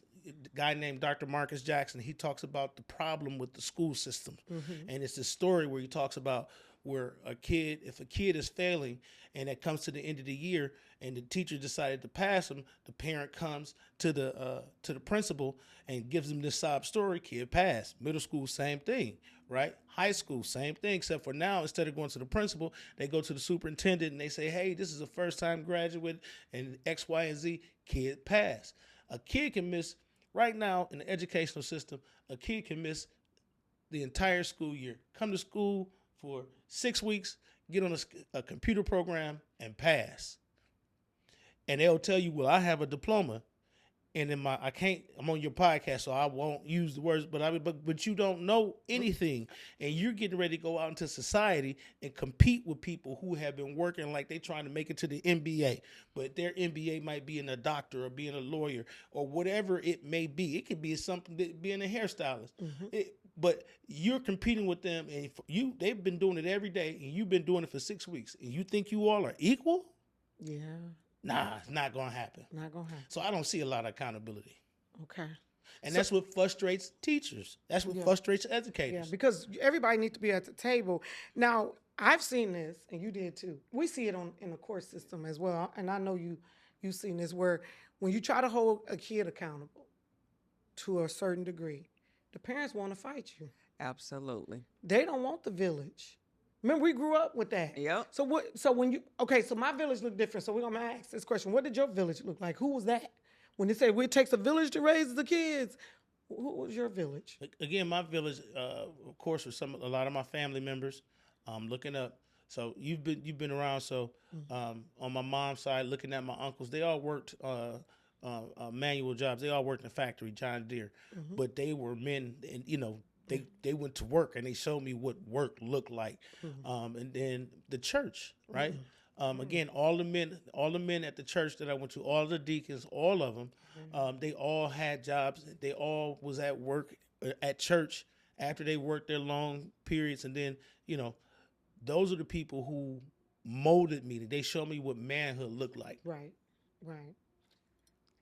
guy named Dr. Marcus Jackson. He talks about the problem with the school system, and it's a story where he talks about where if a kid is failing and it comes to the end of the year and the teacher decided to pass him, the parent comes to the principal and gives him this sob story. Kid passed. Middle school, same thing, right? High school, same thing, except for now, instead of going to the principal, they go to the superintendent and they say, "Hey, this is a first-time graduate and X, Y, and Z." Kid passed. A kid can miss, right now in the educational system, a kid can miss the entire school year. Come to school for 6 weeks, get on a computer program, and pass. And they'll tell you, "Well, I have a diploma." And I'm on your podcast, so I won't use the words, but you don't know anything. And you're getting ready to go out into society and compete with people who have been working like they trying to make it to the NBA. But their NBA might be in a doctor or being a lawyer or whatever it may be. It could be something that being a hairstylist. But you're competing with them, and they've been doing it every day, and you've been doing it for 6 weeks. And you think you all are equal? Yeah, Nah, it's not gonna happen. not gonna happen. So I don't see a lot of accountability. Okay. And that's what frustrates teachers. That's what frustrates Yeah, educators. because everybody needs to be at the table. Now, I've seen this, and you did too. We see it in the court system as well, and I know you've seen this where when you try to hold a kid accountable to a certain degree, the parents want to fight you. Absolutely. They don't want the village. Remember, we grew up with that. Yep. So so my village looked different. So we're gonna ask this question: what did your village look like? Who was that? When they say it takes a village to raise the kids, who was your village? Again, my village, of course, was a lot of my family members. Looking up. So you've been around. So on my mom's side, looking at my uncles, they all worked manual jobs. They all worked in a factory, John Deere, but they were men, and they went to work and they showed me what work looked like. And then the church, right? Again, all the men at the church that I went to, all the deacons, all of them, they all had jobs. They all was at work at church after they worked their long periods. And then, those are the people who molded me. They showed me what manhood looked like. Right.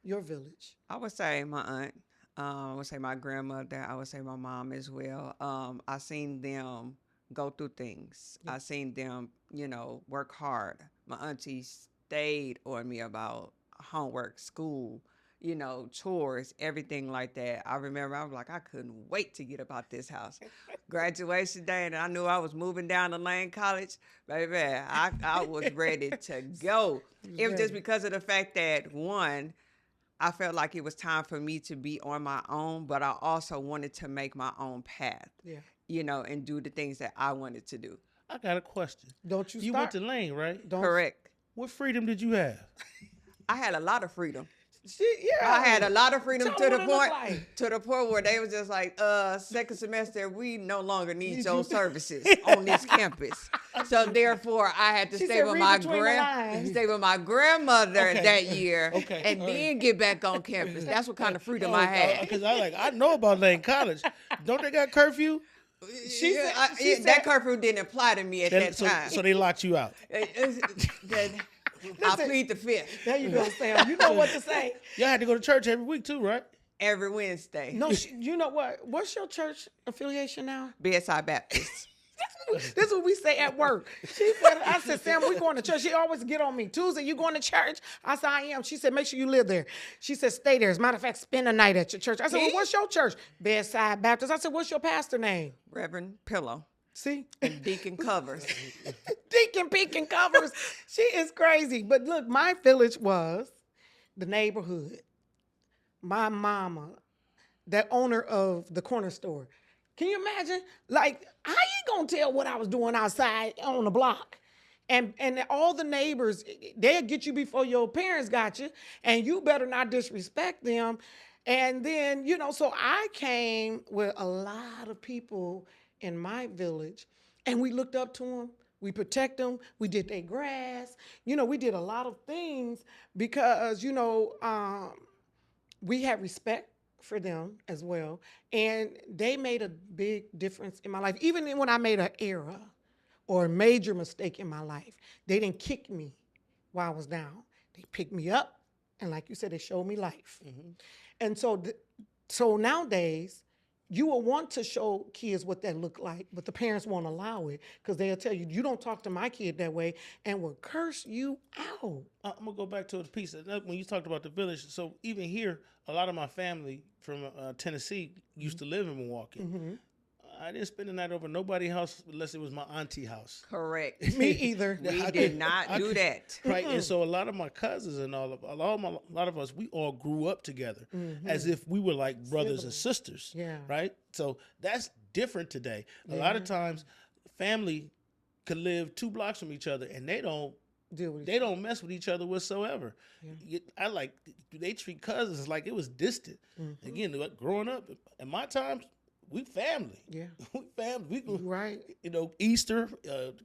Your village. I would say my aunt. I would say my grandmother. I would say my mom as well. I seen them go through things. I seen them, work hard. My auntie stayed on me about homework, school, chores, everything like that. I remember I was like, I couldn't wait to get up out this house. Graduation day, and I knew I was moving down to Lane College. Baby, I was ready to go. It was just because of the fact that, one, I felt like it was time for me to be on my own, but I also wanted to make my own path, Yeah. and do the things that I wanted to do. I got a question. Don't you You went start. to Lane, right? Don't. Correct. What freedom did you have? I had a lot of freedom. Yeah. I had a lot of freedom Tell to me the what it look point like. to the point where they was just like, second semester, we no longer need Need your you- services on this campus. So therefore, I had to She stay said, with "Read my between the lines." stay with my grandmother Okay. that year, Okay. and All then right. get back on campus. That's what kind of freedom I had. Because I know about Lane College. Don't they got curfew? She said- That curfew didn't apply to me at that time. So they locked you out. I plead the fifth There you go, Sam. You know what to say. Y'all had to go to church every week too, right? every Wednesday. No, you know what? What's your church affiliation now? Bedside Baptist. This is what we say at work. She said, I said, Sam, we going to church. She always get on me. Tuesday, you going to church? I said, I am. She said, make sure you live there. She said, stay there. As a matter of fact, spend the night at your church. I said, well, what's your church? Bedside Baptist. I said, what's your pastor name? Reverend Pillow See? and Deacon Covers. Deacon Peeking covers. She is crazy. But look, my village was the neighborhood. My mama, the owner of the corner store. Can you imagine? Like, how you gonna tell what I was doing outside on the block? And all the neighbors, they'll get you before your parents got you, and you better not disrespect them. And then, so I came with a lot of people in my village, and we looked up to them. We protect them. We did their grass. We did a lot of things because, we had respect for them as well. And they made a big difference in my life. Even when I made an error or a major mistake in my life, they didn't kick me while I was down. They picked me up, and like you said, they showed me life. And so nowadays, you will want to show kids what that look like, but the parents won't allow it because they'll tell you, you don't talk to my kid that way, and will curse you out. I'm gonna go back to the piece when you talked about the village. So even here, a lot of my family from Tennessee used to live in Milwaukee. I didn't spend the night over nobody's house unless it was my auntie house. Correct. Me either. We did not do that. Right, and so a lot of my cousins and a lot of us, we all grew up together as if we were like brothers and sisters. Yeah. Right. So that's different today. A lot of times, family could live 2 blocks from each other, and they don't mess with each other whatsoever. They treat cousins like it was distant. Again, growing up in my times, we family. Yeah. We family. We Right. Easter,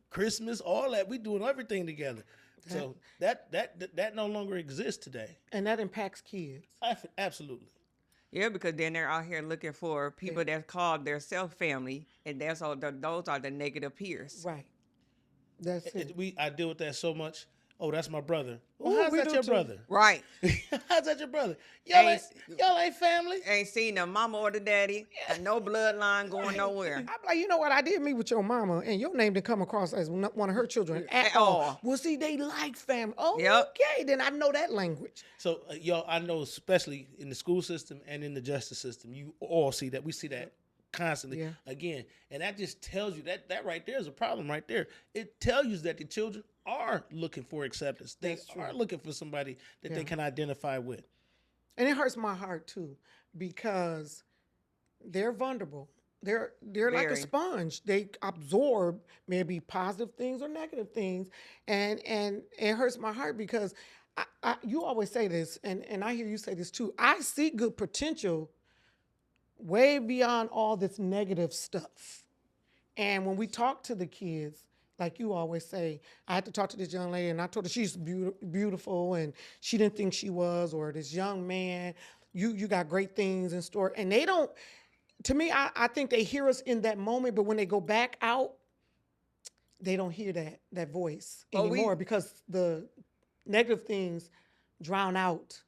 Christmas, all that. We doing everything together. So that no longer exists today. And that impacts kids. Absolutely. Yeah, because then they're out here looking for people that call their self family, and those are the negative peers. Right. That's it. I deal with that so much. Oh, that's my brother. Well, Ooh, how's we that do your too. brother? Right. How's that your brother? Y'all ain't family. Ain't seen the mama or the daddy, and no bloodline going nowhere. I'm like, you know what? I did meet with your mama, and your name didn't come across as one of her children at At all. all. Well, see, they like family. Oh, Yep. okay. Then I know that language. So, y'all, I know especially in the school system and in the justice system, you all see that. We see that constantly. Yeah. Again, and that just tells you that right there is a problem right there. It tells you that the children are looking for acceptance. They are looking for somebody that they can identify with. And it hurts my heart too, because they're vulnerable. They're like a Very. sponge. They absorb maybe positive things or negative things, and it hurts my heart because you always say this, and I hear you say this too. I see good potential way beyond all this negative stuff. And when we talk to the kids, like you always say, I had to talk to this young lady, and I told her she's beautiful, and she didn't think she was, or this young man, you got great things in store. And they don't, to me, I think they hear us in that moment, but when they go back out, they don't hear that voice anymore because the negative things drown out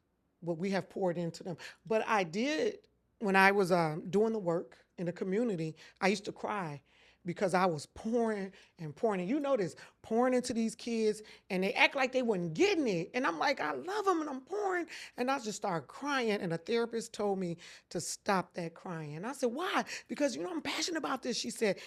what we have poured into them. But I did, when I was doing the work in the community, I used to cry because I was pouring and pouring. And you know this, pouring into these kids, and they act like they wasn't getting it. And I'm like, I love them, and I'm pouring. And I just started crying, and a therapist told me to stop that crying. And I said, why? Because, I'm passionate about this. She said,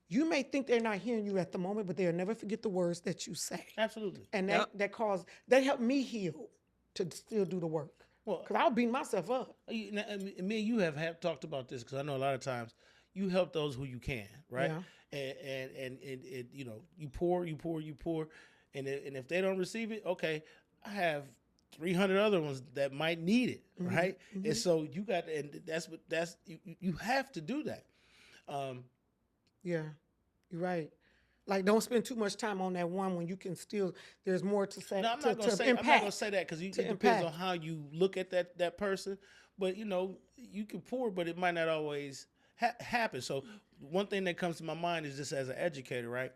you may think they're not hearing you at the moment, but they'll never forget the words that you say. Absolutely. And that helped me heal to still do the work. Well, Because I was beating myself up. me and you have talked about this because I know a lot of times you help those who you can, right? Yeah. And you know, you pour, and if they don't receive it, okay, I have 300 other ones that might need it, right? And so you got, and that's you have to do that. Yeah, you're right. Like, don't spend too much time on that one when you can still. There's more to say. No, I'm not gonna say impact. I'm not gonna say that because it To depends on impact. how you look at that person. But you know, you can pour, but it might not always happen. So one thing that comes to my mind is just as an educator, right?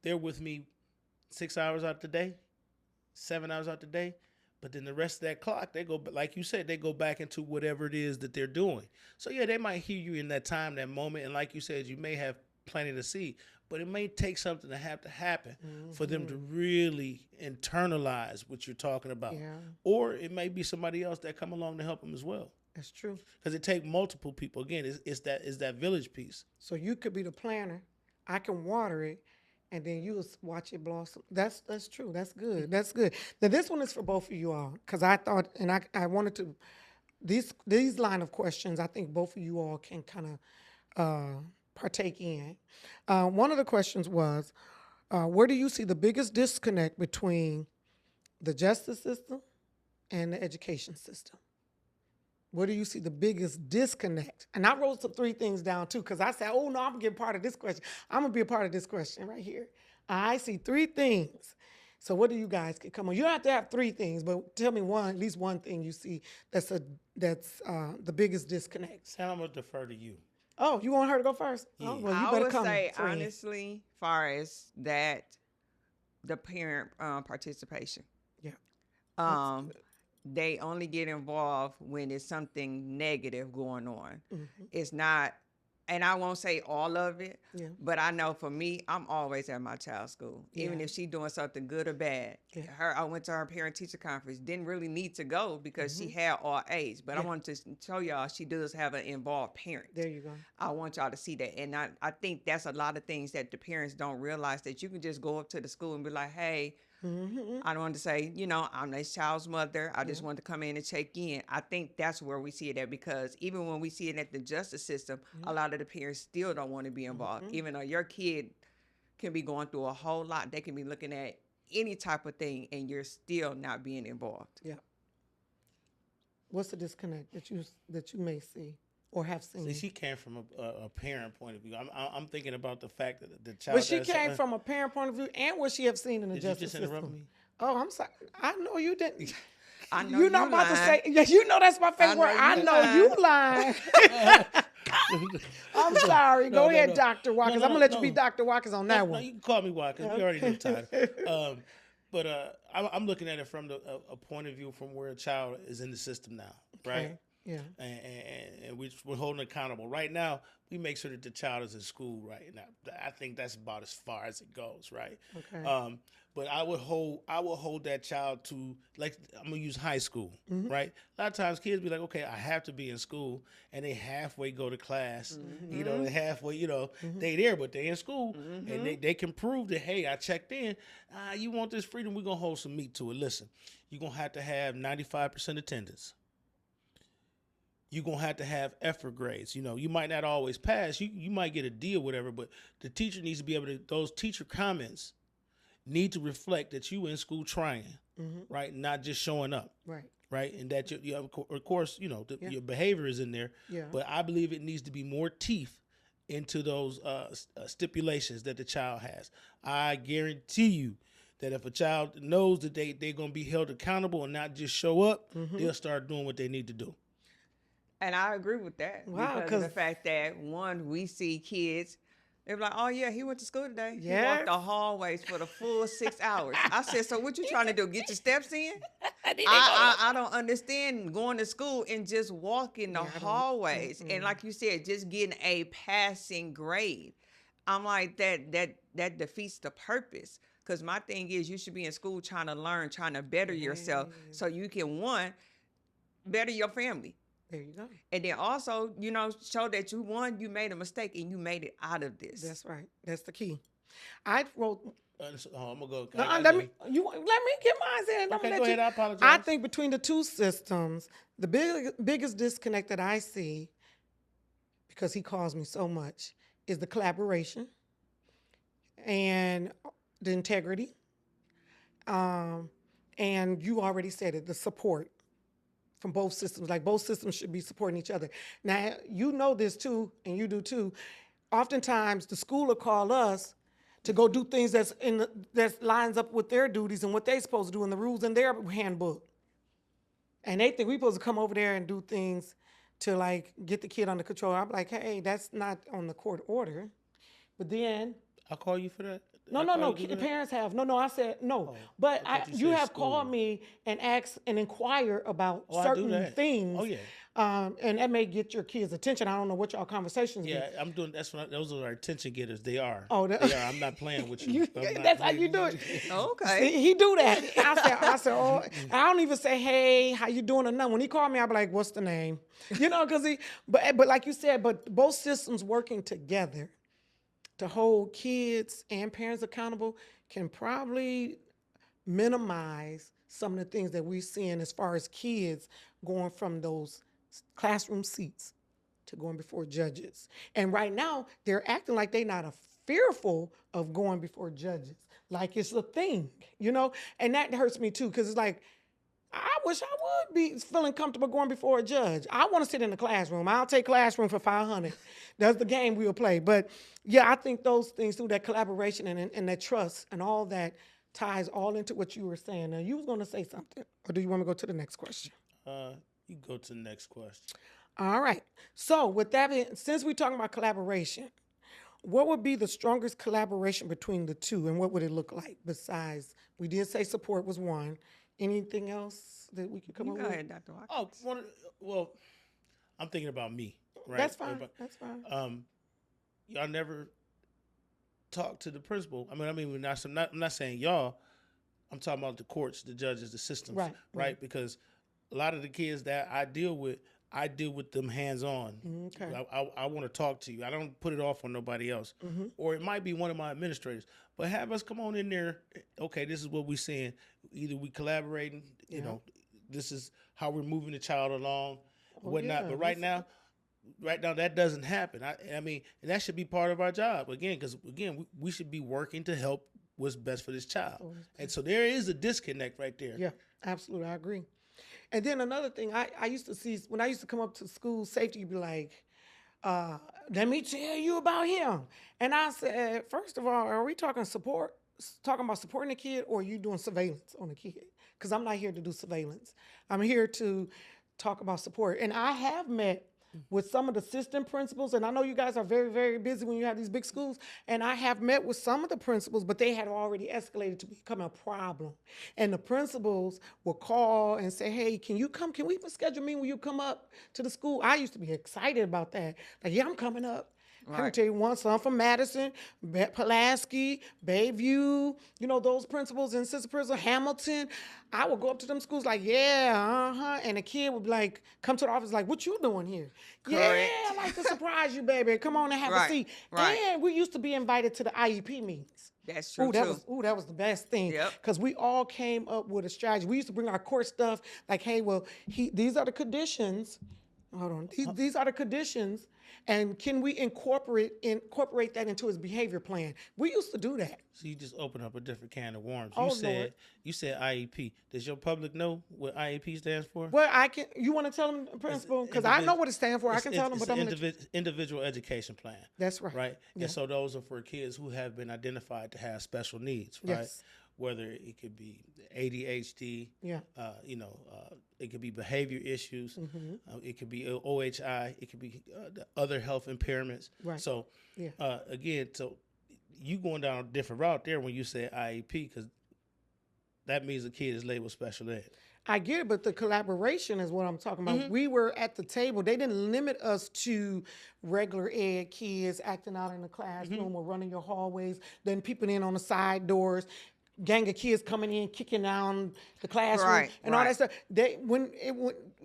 They're with me 6 hours out the day, 7 hours out the day. But then the rest of that clock, they go, like you said, they go back into whatever it is that they're doing. So yeah, they might hear you in that time, that moment, and like you said, you may have planted a seed, but it may take something to happen for them to really internalize what you're talking about. Yeah. Or it may be somebody else that come along to help them as well. That's true. Because it takes multiple people. Again, it's that village piece. So you could be the planter. I can water it, and then you watch it blossom. That's true. That's good. That's good. Now this one is for both of you all because I thought, and I wanted to these line of questions. I think both of you all can kind of partake in. One of the questions was, where do you see the biggest disconnect between the justice system and the education system? Where do you see the biggest disconnect? And I wrote some 3 things down too, because I said, oh no, I'm gonna get part of this question. I'm gonna be a part of this question right here. I see 3 things. So what do you guys can come on? You don't have to have 3 things, but tell me at least one thing you see that's the biggest disconnect. Sam, I'm gonna defer to you. Oh, you want her to go first? Oh, well, you I better would come. say friend. honestly, far as that, the parent participation. Yeah. They only get involved when there's something negative going on. It's not, and I won't say all of it, Yeah. but I know for me, I'm always at my child's school, even Yeah. if she's doing something good or bad. Yeah. I went to her parent teacher conference, didn't really need to go because she had all A's, but I Yeah. wanted to show y'all she does have an involved parent. There you go. I want y'all to see that. And I think that's a lot of things that the parents don't realize, that you can just go up to the school and be like, hey, I don't want to say, I'm this child's mother. I just want to come in and check in. I think that's where we see it at, because even when we see it at the justice system, a lot of the parents still don't want to be involved. Even though your kid can be going through a whole lot, they can be looking at any type of thing and you're still not being involved. Yeah. What's the disconnect that you may see or have seen? See, she came from a parent point of view. I'm thinking about the fact that the child. But she came from a parent point of view, and what she have seen in the Did you justice just interrupt system. me? Oh, I'm sorry. I know you didn't. I know You're not you about to lying. say. Yes, you know that's my favorite word. I know you lying. I'm sorry. Go ahead, no. Dr. Watkins. No, I'm gonna let you no. be Dr. Watkins on that No, one. you can call me Watkins. We already know title. But I'm looking at it from a point of view from where a child is in the system now, right? Okay. Yeah. And we're holding accountable. Right now, we make sure that the child is in school right now. I think that's about as far as it goes, right? Okay. But I would hold that child to, like, I'm gonna use high school, right? A lot of times kids be like, okay, I have to be in school, and they halfway go to class. They halfway, they there, but they in school, and they can prove that, hey, I checked in. You want this freedom? We're gonna hold some meat to it. Listen, you're gonna have to have 95% attendance. You're going to have effort grades. You might not always pass. You might get a D or whatever, but the teacher needs to be able to, those teacher comments need to reflect that you in school trying, right? Not just showing up. Right. Right. And that, of course, your behavior is in there. Yeah. But I believe it needs to be more teeth into those stipulations that the child has. I guarantee you that if a child knows that they're going to be held accountable and not just show up, they'll start doing what they need to do. And I agree with that. Wow, because of the fact that, one, we see kids, they're like, oh yeah, he went to school today. He Yes. walked the hallways for the full 6 hours. I said, so what you trying to do? Get your steps in? I don't understand going to school and just walking the hallways. And like you said, just getting a passing grade. I'm like, that defeats the purpose. Because my thing is, you should be in school trying to learn, trying to better yourself so you can, one, better your family. There you go. And then also, show that you made a mistake and you made it out of this. That's right. That's the key. I wrote. I'm gonna go. No, let me let me get mine in. Okay, Let go you, ahead. I apologize. I think between the two systems, the biggest disconnect that I see, because he calls me so much, is the collaboration and the integrity. And you already said it, the support from both systems. Like both systems should be supporting each other. Now, you know this too, and you do too. Oftentimes, the school will call us to go do things that lines up with their duties and what they're supposed to do and the rules in their handbook. And they think we're supposed to come over there and do things to like get the kid under control. I'm like, hey, that's not on the court order. But then I'll call you for that. no, I no, call no. you to do that? Parents have no. I said no. But I thought you you said have school. called me and asked and inquire about I do certain that. things. Oh, yeah. And that may get your kids' attention. I don't know what y'all conversations. Yeah, I'm doing. Those are our attention getters. They are. Oh, they are. I'm not playing with you. That's how you do it. Okay. See, he do that. I said, oh, I don't even say, hey, how you doing or nothing. When he called me, I be like, what's the name? Because but like you said, but both systems working together to hold kids and parents accountable can probably minimize some of the things that we're seeing as far as kids going from those classroom seats to going before judges. And right now, they're acting like they're not fearful of going before judges, like it's a thing, And that hurts me too, because it's like, I wish I would be feeling comfortable going before a judge. I want to sit in the classroom. I'll take classroom for 500. That's the game we'll play. But yeah, I think those things through that collaboration and that trust and all that ties all into what you were saying. Now, you was going to say something, or do you want to go to the next question? You go to the next question. All right. So with that being, since we're talking about collaboration, what would be the strongest collaboration between the two, and what would it look like? Besides, we did say support was one. Anything else that we could come up Go with? ahead, Dr. Oh, Watkins. well, I'm thinking about me. Right. That's fine. That's fine. Y'all never talk to the principal. I mean, I'm not saying y'all. I'm talking about the courts, the judges, the systems. Right. Because a lot of the kids that I deal with them hands-on. Okay. I want to talk to you. I don't put it off on nobody else. Or it might be one of my administrators. But have us come on in there. Okay, this is what we're saying. Either we collaborating, this is how we're moving the child along, whatnot. But right now, that doesn't happen. I mean, and that should be part of our job. Because we should be working to help what's best for this child. And so there is a disconnect right there. Yeah, absolutely. I agree. And then another thing, I used to see, when I used to come up to school safety, you'd be like, let me tell you about him. And I said, first of all, are we talking about supporting the kid, or are you doing surveillance on the kid? Because I'm not here to do surveillance. I'm here to talk about support. And I have met with some of the assistant principals, and I know you guys are very, very busy when you have these big schools, and I have met with some of the principals, but they had already escalated to become a problem. And the principals will call and say, hey, can you come? Can we schedule a meeting where you come up to the school? I used to be excited about that. Like, yeah, I'm coming up. I can tell you one, some from Madison, Pulaski, Bayview, those principals and assistant principals, Hamilton. I would go up to them schools like, yeah, and the kid would be like, come to the office like, what you doing here? Correct. Yeah, I like to surprise you, baby. Come on and have a seat. Right. And we used to be invited to the IEP meetings. That's true, too. That was the best thing. Because we all came up with a strategy. We used to bring our court stuff like, hey, well, these are the conditions. Hold on. These are the conditions, and can we incorporate that into his behavior plan? We used to do that. So you just open up a different can of worms. Lord. You said IEP. Does your public know what IEP stands for? Well, you want to tell them, principal? Because I know what it stands for. I can tell them, but I'm going to... individual education plan. That's right. Right? Yeah. And so those are for kids who have been identified to have special needs, right? Yes. Whether it could be ADHD, it could be behavior issues, it could be OHI, it could be the other health impairments. Right. So, again, you going down a different route there when you say IEP, because that means the kid is labeled special ed. I get it, but the collaboration is what I'm talking about. We were at the table. They didn't limit us to regular ed kids acting out in the classroom or running your hallways, then people in on the side doors. Gang of kids coming in, kicking down the classroom, all that stuff. It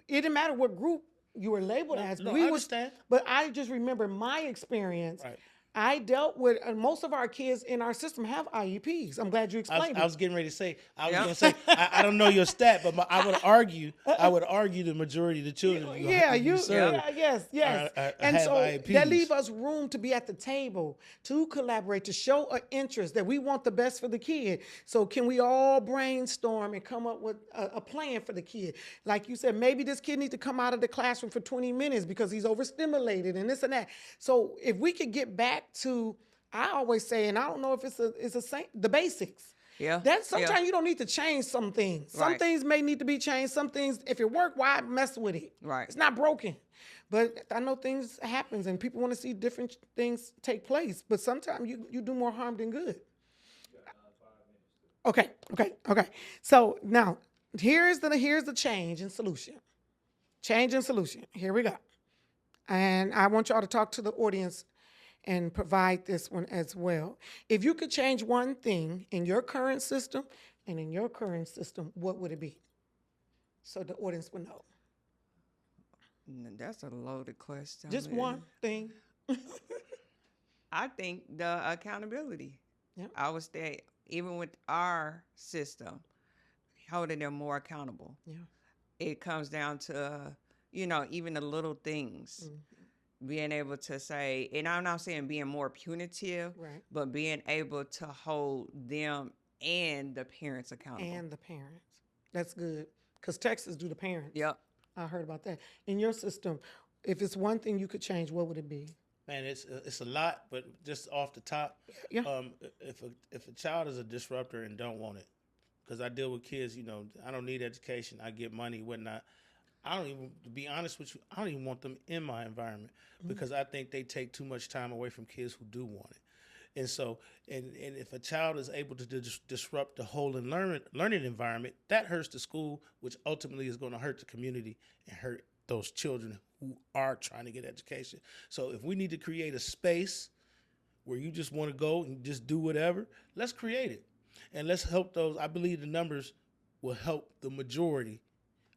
didn't matter what group you were labeled as. I understand. But I just remember my experience. Right. I dealt with most of our kids in our system have IEPs. I'm glad you explained I it. was getting ready to say. I was Yep. going to say. I don't know your stat, but I would argue. I would argue the majority of the children Yeah, you serve yes. And have so that IEPs. leave us room to be at the table, to collaborate, to show an interest that we want the best for the kid. So can we all brainstorm and come up with a plan for the kid? Like you said, maybe this kid needs to come out of the classroom for 20 minutes because he's overstimulated and this and that. So if we could get back to, I always say, and I don't know if it's the basics. Yeah. That sometimes you don't need to change some things. Some Right. things may need to be changed. Some things, if it work, why mess with it? Right. It's not broken. But I know things happens and people want to see different things take place. But sometimes you do more harm than good. Okay. So now here's the change and solution. Change and solution. Here we go. And I want y'all to talk to the audience and provide this one as well. If you could change one thing in your current system and in your current system, what would it be? So the audience would know. That's a loaded question. Just one thing. I think the accountability. Yeah. I would say, even with our system, holding them more accountable. Yeah. It comes down to, even the little things. Being able to say, and I'm not saying being more punitive, Right. but being able to hold them and the parents accountable. And the parents. That's good. Because Texas do the parents. Yep. I heard about that. In your system, if it's one thing you could change, what would it be? Man, it's a lot, but just off the top, Yeah. If a child is a disruptor and don't want it, because I deal with kids, I don't need education, I get money, whatnot. I don't even, to be honest with you, I don't even want them in my environment because I think they take too much time away from kids who do want it. And so, and if a child is able to disrupt the whole learning environment, that hurts the school, which ultimately is going to hurt the community and hurt those children who are trying to get education. So if we need to create a space where you just want to go and just do whatever, let's create it. And let's help those. I believe the numbers will help the majority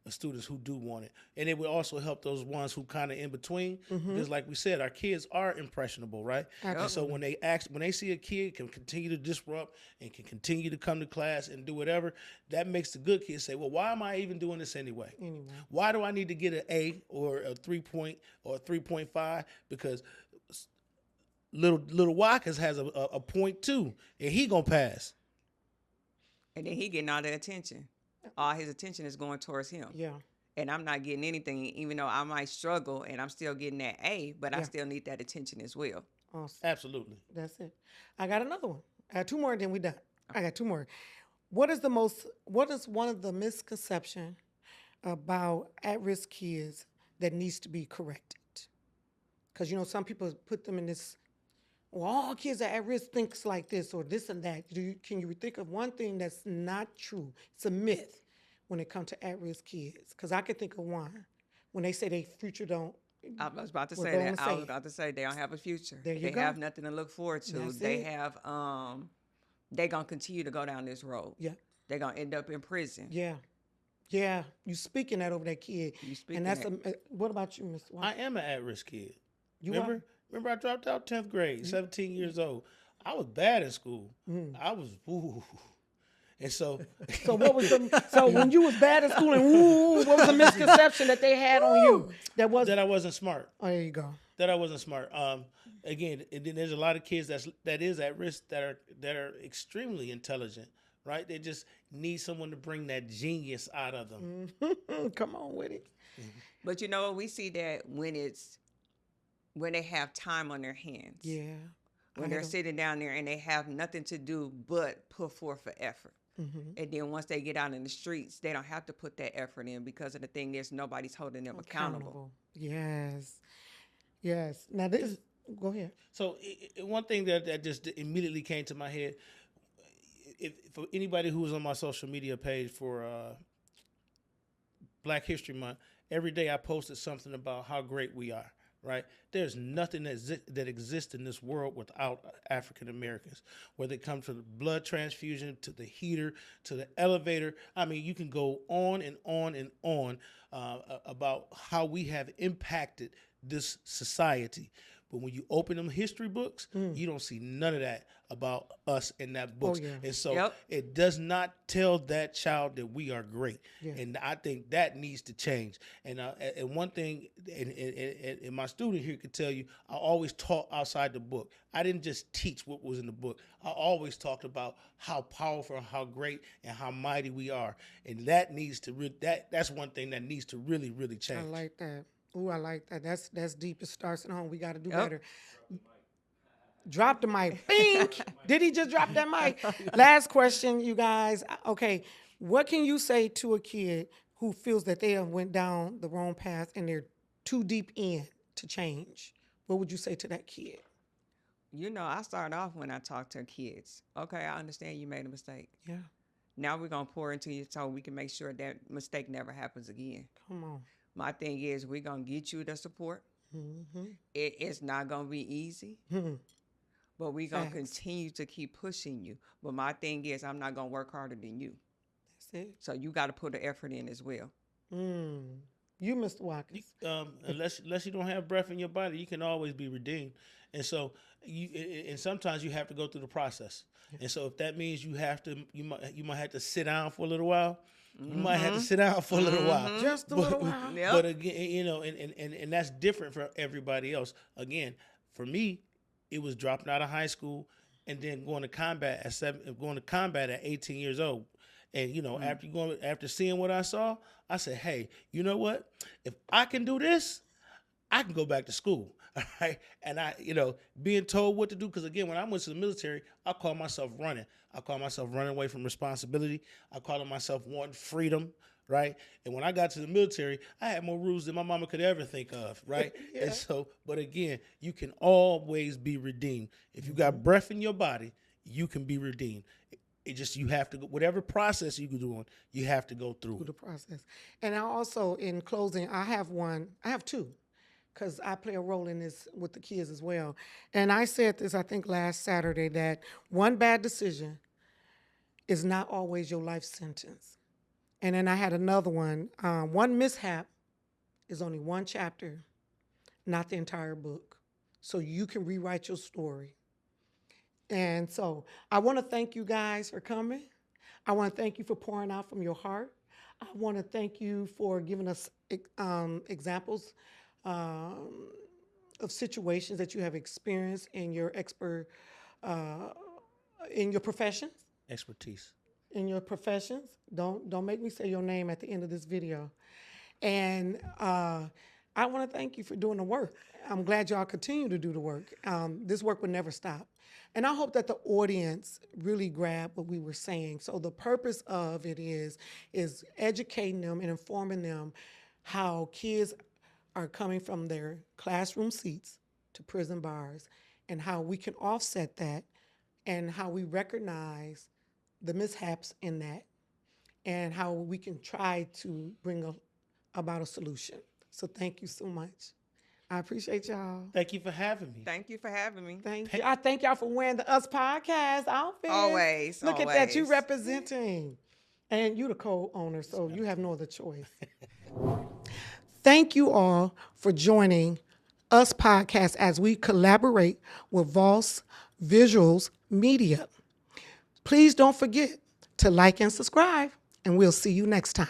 of students who do want it. And it will also help those ones who kind of in between. Because like we said, our kids are impressionable, right? And so when they see a kid can continue to disrupt and can continue to come to class and do whatever, that makes the good kids say, well, why am I even doing this anyway? Why do I need to get an A or a 3 or a 3.5? Because little Watkins has a 0.2 and he gonna pass. And then he getting all the attention. All his attention is going towards him. Yeah. And I'm not getting anything, even though I might struggle and I'm still getting that A, but I still need that attention as well. Awesome. Absolutely. That's it. I got another one. I got two more, then we done. I got two more. What is one of the misconceptions about at-risk kids that needs to be corrected? Because, some people put them in this, well, all kids are at risk thinks like this or this and that. Can you think of one thing that's not true? It's a myth when it comes to at-risk kids. Because I can think of one. When they say their future don't. I was about to We're say going that. to I say was it. about to say they don't have a future. There you They go. have nothing to look forward to. That's They it. have they gonna continue to go down this road. Yeah. They're gonna end up in prison. Yeah. Yeah. You speaking that over that kid. You speaking And that's that. what about you, Mr. I White? am an at-risk kid. You Remember I dropped out 10th grade, 17 years old. I was bad in school. I was, ooh. And so, So when you was bad at school and what was the misconception that they had on you that I wasn't smart. Oh, there you go. That I wasn't smart. Again, and then there's a lot of kids that is at risk that are extremely intelligent, right? They just need someone to bring that genius out of them. Come on with it. But we see that when they have time on their hands. Yeah. When they're sitting down there and they have nothing to do but put forth an effort. And then once they get out in the streets, they don't have to put that effort in because of the thing is nobody's holding them accountable. Yes. Now go ahead. So one thing that just immediately came to my head, for anybody who was on my social media page for Black History Month, every day I posted something about how great we are. Right? There's nothing that exists in this world without African Americans. Whether it comes to the blood transfusion, to the heater, to the elevator. I mean, you can go on and on and on about how we have impacted this society. But when you open them history books, you don't see none of that about us in that books. yeah. And so Yep. it does not tell that child that we are great. Yeah. And I think that needs to change. And one thing, and my student here could tell you, I always taught outside the book. I didn't just teach what was in the book. I always talked about how powerful, how great, and how mighty we are. And that needs to that's one thing that needs to really, really change. I like that. Ooh, I like that. That's deep. It starts at home. We got to do Yep. better. Drop the mic. Bink. Did he just drop that mic? Last question, you guys. Okay, what can you say to a kid who feels that they have went down the wrong path and they're too deep in to change? What would you say to that kid? You know, I start off when I talk to kids. Okay, I understand you made a mistake. Yeah, Now we're going to pour into you so we can make sure that mistake never happens again. come on. My thing is, we're going to get you the support. Mm-hmm. It's not going to be easy, but we're going to Facts. continue to keep pushing you. But my thing is, I'm not going to work harder than you. That's it. So you got to put the effort in as well. You, Mr. Watkins. Unless you don't have breath in your body, you can always be redeemed. And so and sometimes you have to go through the process. And so if that means you might have to sit down for a little while, you might have to sit down for a little while. Just a little while. Yep. But again, you know, and that's different for everybody else. Again, for me, it was dropping out of high school and then going to combat at 18 years old. And you know, after seeing what I saw, I said, "Hey, you know what? If I can do this, I can go back to school." All right. And being told what to do, because again, when I went to the military, I called myself running. I called myself running away from responsibility. I called myself wanting freedom. Right. And when I got to the military, I had more rules than my mama could ever think of. Right. Yeah. And so, but again, you can always be redeemed. If you got breath in your body, you can be redeemed. It just, you have to go, whatever process you're doing, you have to go through. Through the process. And I also, in closing, I have two, because I play a role in this with the kids as well. And I said this, I think, last Saturday, that one bad decision is not always your life sentence. And then I had another one. One mishap is only one chapter, not the entire book. So you can rewrite your story. And so I want to thank you guys for coming. I want to thank you for pouring out from your heart. I want to thank you for giving us examples of situations that you have experienced in your in your professions. Expertise. In your professions. Don't make me say your name at the end of this video. And I want to thank you for doing the work. I'm glad y'all continue to do the work. This work will never stop. And I hope that the audience really grabbed what we were saying. So the purpose of it is educating them and informing them how kids are coming from their classroom seats to prison bars, and how we can offset that, and how we recognize the mishaps in that, and how we can try to bring about a solution. So thank you so much. I appreciate y'all. Thank you for having me. Thank you for having me. Thank you. I thank y'all for wearing the Us Podcast outfit. Always, Look at that, you always. representing. And you the co-owner, so you have no other choice. Thank you all for joining Us Podcast as we collaborate with Voss Visuals Media. Please don't forget to like and subscribe, and we'll see you next time.